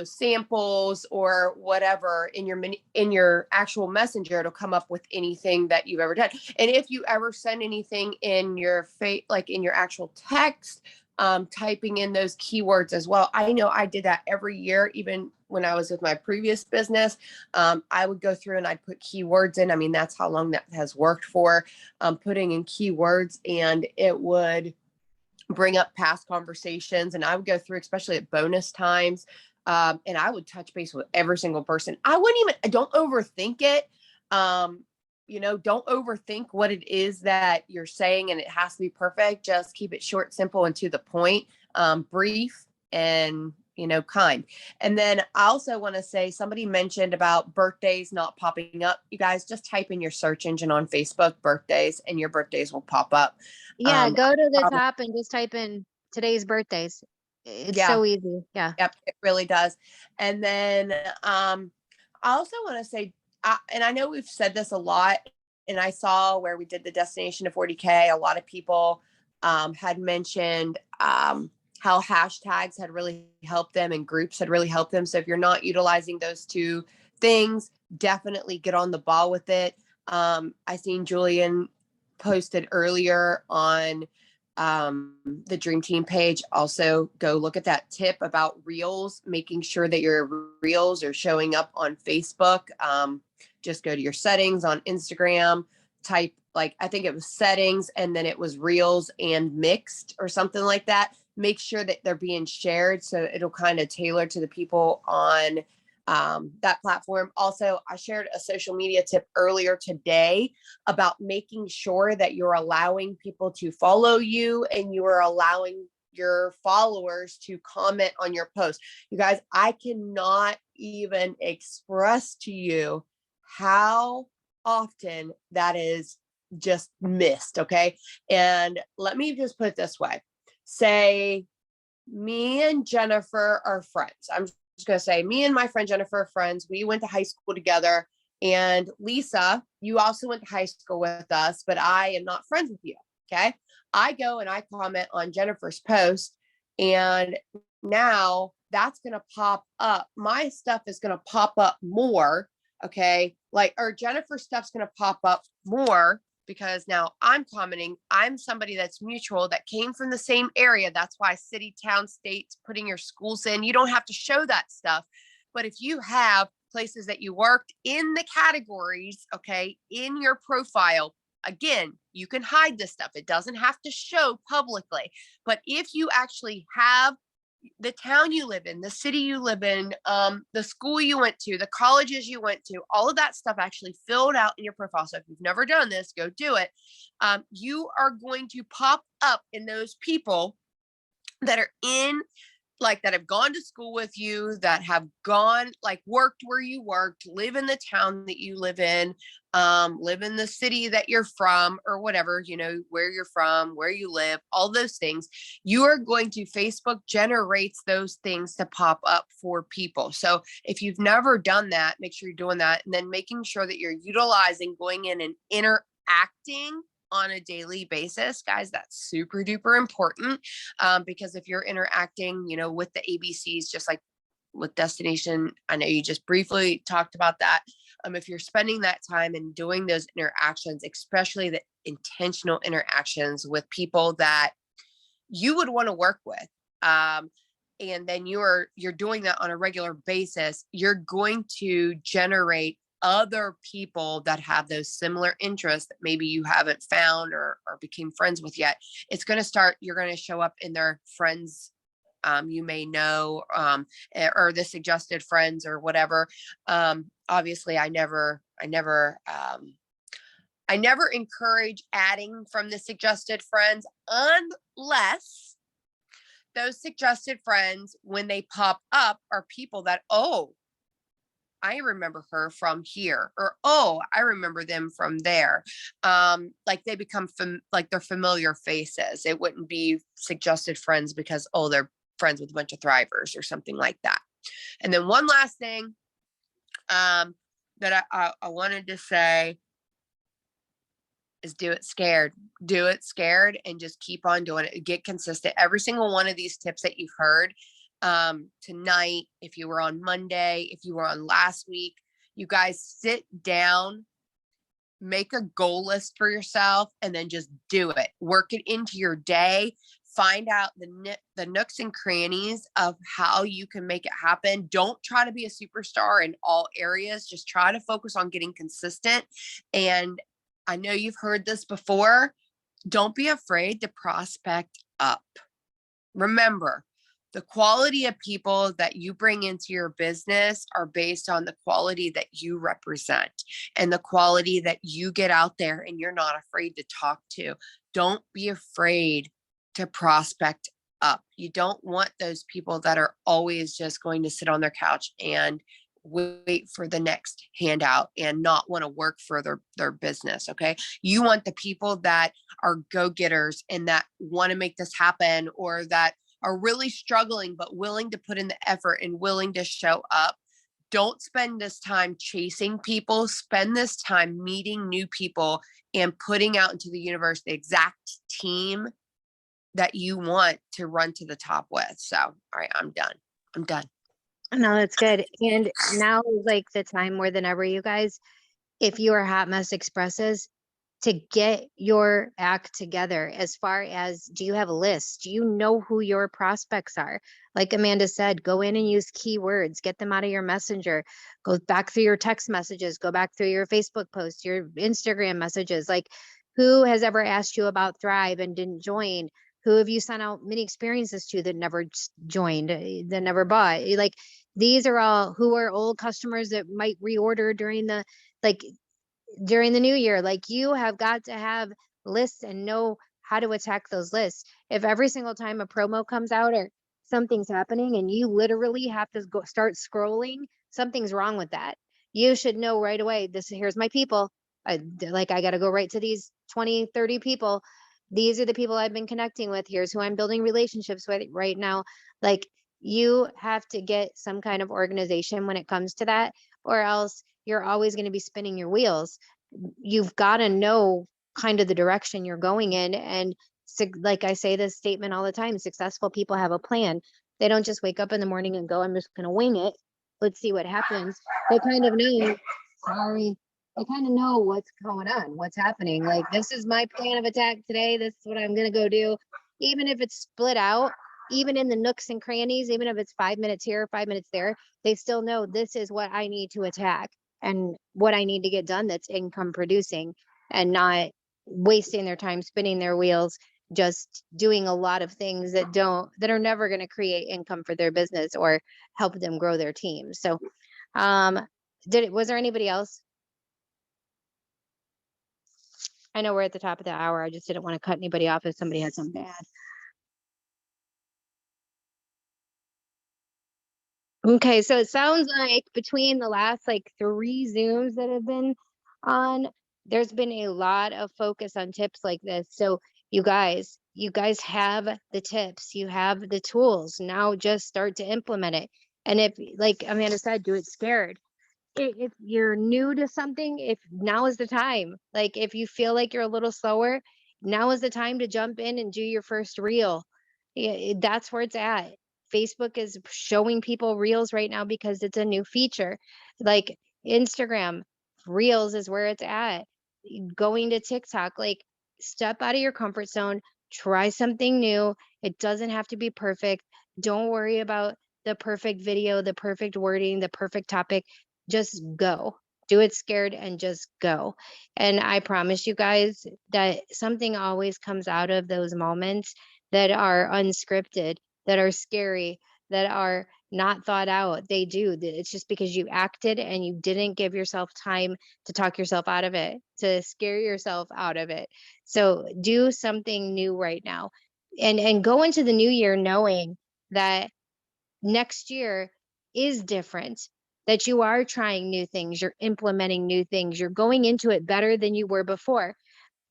samples or whatever in your actual messenger, it'll come up with anything that you've ever done. And if you ever send anything in your like in your actual text, typing in those keywords as well. I know I did that every year, even when I was with my previous business. I would go through and I'd put keywords in. I mean, that's how long that has worked for, putting in keywords, and it would bring up past conversations. And I would go through, especially at bonus times, and I would touch base with every single person. Don't overthink it. Don't overthink what it is that you're saying, and it has to be perfect. Just keep it short, simple, and to the point, brief, and kind. And then I also want to say, somebody mentioned about birthdays not popping up. You guys just type in your search engine on Facebook birthdays, and your birthdays will pop up. Yeah, go to the Probably, top and just type in today's birthdays. It's yeah. so easy. Yeah. Yep, it really does. And then I also want to say, and I know we've said this a lot, and I saw where we did the Destination to 40K, a lot of people had mentioned how hashtags had really helped them and groups had really helped them. So if you're not utilizing those two things, definitely get on the ball with it. I seen Julian posted earlier on the Dream Team page. Also, go look at that tip about reels, making sure that your reels are showing up on Facebook. Just go to your settings on Instagram, type, like, I think it was settings, and then it was reels and mixed or something like that. Make sure that they're being shared, so it'll kind of tailor to the people on that platform. Also, I shared a social media tip earlier today about making sure that you're allowing people to follow you and you are allowing your followers to comment on your post. You guys, I cannot even express to you how often that is just missed. Okay. And let me just put it this way. Say me and Jennifer are friends. I'm just going to say me and my friend Jennifer are friends. We went to high school together. And Lisa, you also went to high school with us, but I am not friends with you. Okay. I go and I comment on Jennifer's post, and now that's going to pop up. My stuff is going to pop up more. Okay. Or Jennifer's stuff's going to pop up more because now I'm commenting. I'm somebody that's mutual, that came from the same area. That's why city, town, states, putting your schools in. You don't have to show that stuff. But if you have places that you worked in the categories, okay, in your profile, again, you can hide this stuff. It doesn't have to show publicly. But if you actually have the town you live in, the city you live in, the school you went to, the colleges you went to, all of that stuff actually filled out in your profile. So if you've never done this, go do it. You are going to pop up in those people that are in, like, that have gone to school with you, that have gone, like, worked where you worked, live in the town that you live in, live in the city that you're from, or whatever, where you're from, where you live, all those things. You are going to, Facebook generates those things to pop up for people. So if you've never done that, make sure you're doing that. And then making sure that you're utilizing, going in and interacting on a daily basis, guys. That's super duper important, because if you're interacting, with the ABCs, just like with Destination, I know you just briefly talked about that. If you're spending that time and doing those interactions, especially the intentional interactions with people that you would want to work with, and then you're doing that on a regular basis, you're going to generate other people that have those similar interests that maybe you haven't found or became friends with yet. You're going to show up in their friends, you may know, or the suggested friends or whatever. Obviously I never encourage adding from the suggested friends, unless those suggested friends, when they pop up, are people that, oh, I remember her from here, or oh, I remember them from there. Like they become like they're familiar faces. It wouldn't be suggested friends because oh, they're friends with a bunch of thrivers or something like that. And then one last thing that I wanted to say is do it scared. Do it scared and just keep on doing it. Get consistent. Every single one of these tips that you've heard tonight, if you were on Monday, if you were on last week, you guys sit down, make a goal list for yourself, and then just do it. Work it into your day. Find out the nooks and crannies of how you can make it happen. Don't try to be a superstar in all areas. Just try to focus on getting consistent. And I know you've heard this before. Don't be afraid to prospect up. Remember, the quality of people that you bring into your business are based on the quality that you represent and the quality that you get out there and you're not afraid to talk to. Don't be afraid to prospect up. You don't want those people that are always just going to sit on their couch and wait for the next handout and not want to work for their business. Okay. You want the people that are go-getters and that want to make this happen, or that are really struggling, but willing to put in the effort and willing to show up. Don't spend this time chasing people. Spend this time meeting new people and putting out into the universe the exact team that you want to run to the top with. So, all right, I'm done. I'm done. No, that's good. And now is like the time more than ever, you guys, if you are Hot Mess Expresses, to get your act together. As far as, do you have a list? Do you know who your prospects are? Like Amanda said, go in and use keywords, get them out of your messenger, go back through your text messages, go back through your Facebook posts, your Instagram messages. Like, who has ever asked you about Thrive and didn't join? Who have you sent out mini experiences to that never joined, that never bought? Like, these are all who are old customers that might reorder during the, like, during the new year. Like, you have got to have lists and know how to attack those lists. If every single time a promo comes out or something's happening and you literally have to go start scrolling, something's wrong with that. You should know right away, here's my people. I got to go right to these 20, 30 people. These are the people I've been connecting with. Here's who I'm building relationships with right now. Like, you have to get some kind of organization when it comes to that, or else you're always going to be spinning your wheels. You've got to know kind of the direction you're going in. And like I say this statement all the time, successful people have a plan. They don't just wake up in the morning and go, I'm just going to wing it. Let's see what happens. They kind of know, they kind of know what's going on, what's happening. Like, this is my plan of attack today. This is what I'm going to go do. Even if it's split out, even in the nooks and crannies, even if it's 5 minutes here, 5 minutes there, they still know this is what I need to attack and what I need to get done that's income producing, and not wasting their time spinning their wheels, just doing a lot of things that are never going to create income for their business or help them grow their team. So, was there anybody else? I know we're at the top of the hour. I just didn't want to cut anybody off if somebody had something to add. Okay, so it sounds like between the last like 3 Zooms that have been on, there's been a lot of focus on tips like this. So you guys have the tips, you have the tools. Now just start to implement it. And if, like Amanda said, do it scared. If you're new to something, if now is the time. Like, if you feel like you're a little slower, now is the time to jump in and do your first reel. That's where it's at. Facebook is showing people reels right now because it's a new feature. Like, Instagram reels is where it's at. Going to TikTok, like, step out of your comfort zone, try something new. It doesn't have to be perfect. Don't worry about the perfect video, the perfect wording, the perfect topic. Just go. Do it scared and just go. And I promise you guys that something always comes out of those moments that are unscripted, that are scary, that are not thought out. They do. It's just because you acted and you didn't give yourself time to talk yourself out of it, to scare yourself out of it. So do something new right now, and go into the new year knowing that next year is different, that you are trying new things, you're implementing new things, you're going into it better than you were before.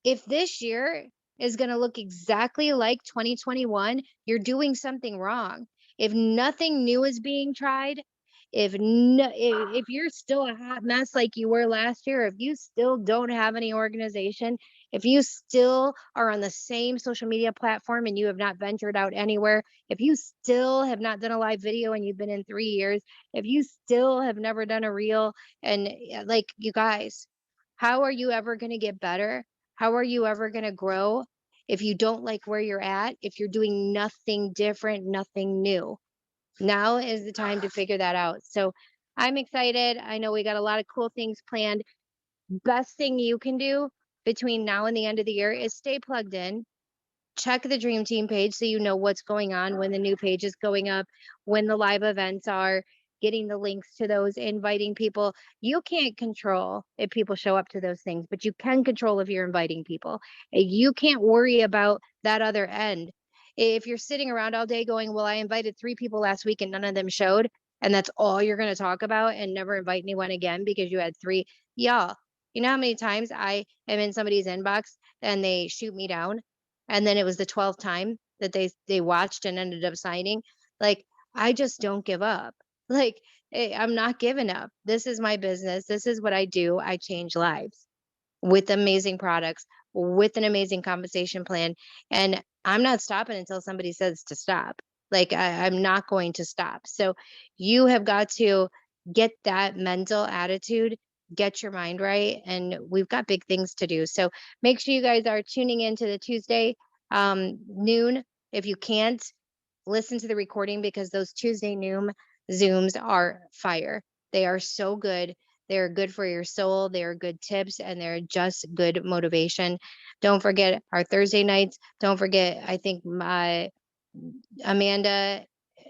If this year is going to look exactly like 2021, you're doing something wrong. If nothing new is being tried, if you're still a hot mess like you were last year, if you still don't have any organization, if you still are on the same social media platform and you have not ventured out anywhere, if you still have not done a live video and you've been in 3 years, if you still have never done a reel, and like, you guys, how are you ever going to get better? How are you ever going to grow if you don't like where you're at, if you're doing nothing different, nothing new? Now is the time to figure that out. So I'm excited. I know we got a lot of cool things planned. Best thing you can do between now and the end of the year is stay plugged in. Check the Dream Team page so you know what's going on, when the new page is going up, when the live events are, getting the links to those, inviting people. You can't control if people show up to those things, but you can control if you're inviting people. You can't worry about that other end. If you're sitting around all day going, well, I invited 3 people last week and none of them showed, and that's all you're going to talk about and never invite anyone again because you had 3. Y'all, you know how many times I am in somebody's inbox and they shoot me down, and then it was the 12th time that they watched and ended up signing? Like, I just don't give up. Like, I'm not giving up. This is my business. This is what I do. I change lives with amazing products, with an amazing compensation plan. And I'm not stopping until somebody says to stop. Like, I'm not going to stop. So you have got to get that mental attitude, get your mind right. And we've got big things to do. So make sure you guys are tuning into the Tuesday noon. If you can't, listen to the recording, because those Tuesday noon Zooms are fire. They are so good. They're good for your soul. They're good tips, and they're just good motivation. Don't forget our Thursday nights. Don't forget, I think my Amanda,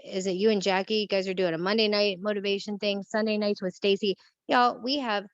is it you and Jackie? You guys are doing a Monday night motivation thing, Sunday nights with Stacy. Y'all, we have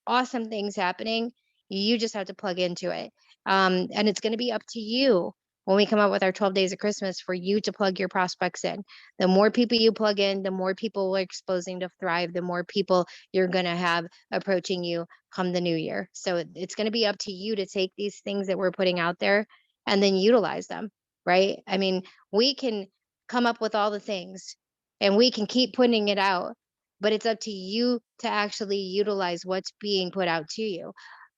awesome things happening. You just have to plug into it. And it's going to be up to you when we come out with our 12 days of Christmas for you to plug your prospects in. The more people you plug in, the more people we're exposing to Thrive, the more people you're going to have approaching you come the new year. So it's going to be up to you to take these things that we're putting out there and then utilize them, right? I mean, we can come up with all the things and we can keep putting it out, but it's up to you to actually utilize what's being put out to you.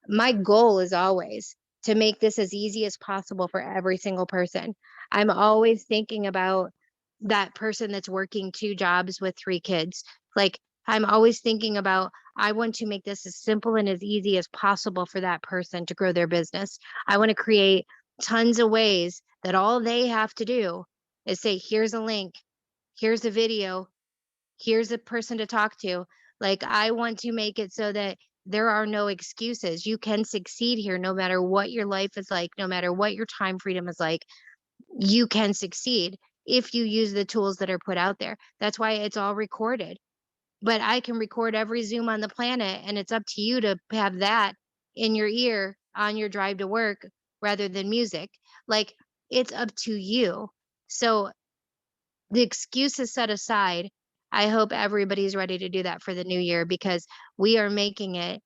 My goal is always to make this as easy as possible for every single person. I'm always thinking about that person that's working 2 jobs with 3 kids. Like, I'm always thinking about, I want to make this as simple and as easy as possible for that person to grow their business. I want to create tons of ways that all they have to do is say, here's a link, here's a video, here's a person to talk to. Like, I want to make it so that there are no excuses. You can succeed here no matter what your life is like, no matter what your time freedom is like. You can succeed if you use the tools that are put out there. That's why it's all recorded. But I can record every Zoom on the planet, and it's up to you to have that in your ear on your drive to work rather than music. Like, it's up to you. So the excuses set aside, I hope everybody's ready to do that for the new year, because we are making it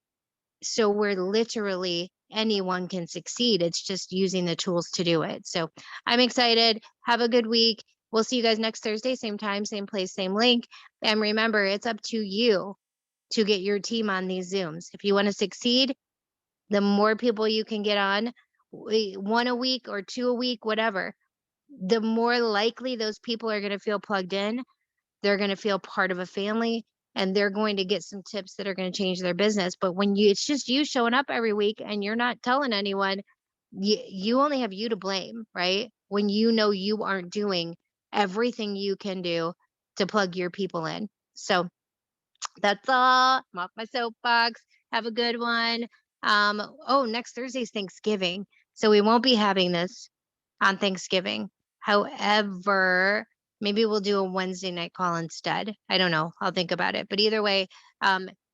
so we're literally, anyone can succeed. It's just using the tools to do it. So I'm excited. Have a good week. We'll see you guys next Thursday, same time, same place, same link. And remember, it's up to you to get your team on these Zooms. If you want to succeed, the more people you can get on, 1 a week or 2 a week, whatever, the more likely those people are going to feel plugged in. They're going to feel part of a family, and they're going to get some tips that are going to change their business. But when it's just you showing up every week and you're not telling anyone, you only have you to blame, right? When you know you aren't doing everything you can do to plug your people in. So that's all. I'm off my soapbox. Have a good one. Oh, next Thursday's Thanksgiving, so we won't be having this on Thanksgiving. However, maybe we'll do a Wednesday night call instead. I don't know. I'll think about it. But either way,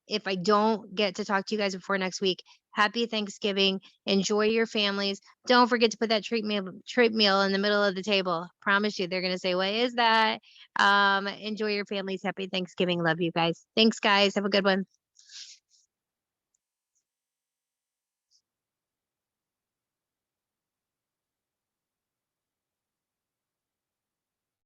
if I don't get to talk to you guys before next week, happy Thanksgiving. Enjoy your families. Don't forget to put that treat meal in the middle of the table. Promise you, they're gonna say, "What is that?" Enjoy your families. Happy Thanksgiving. Love you guys. Thanks, guys. Have a good one.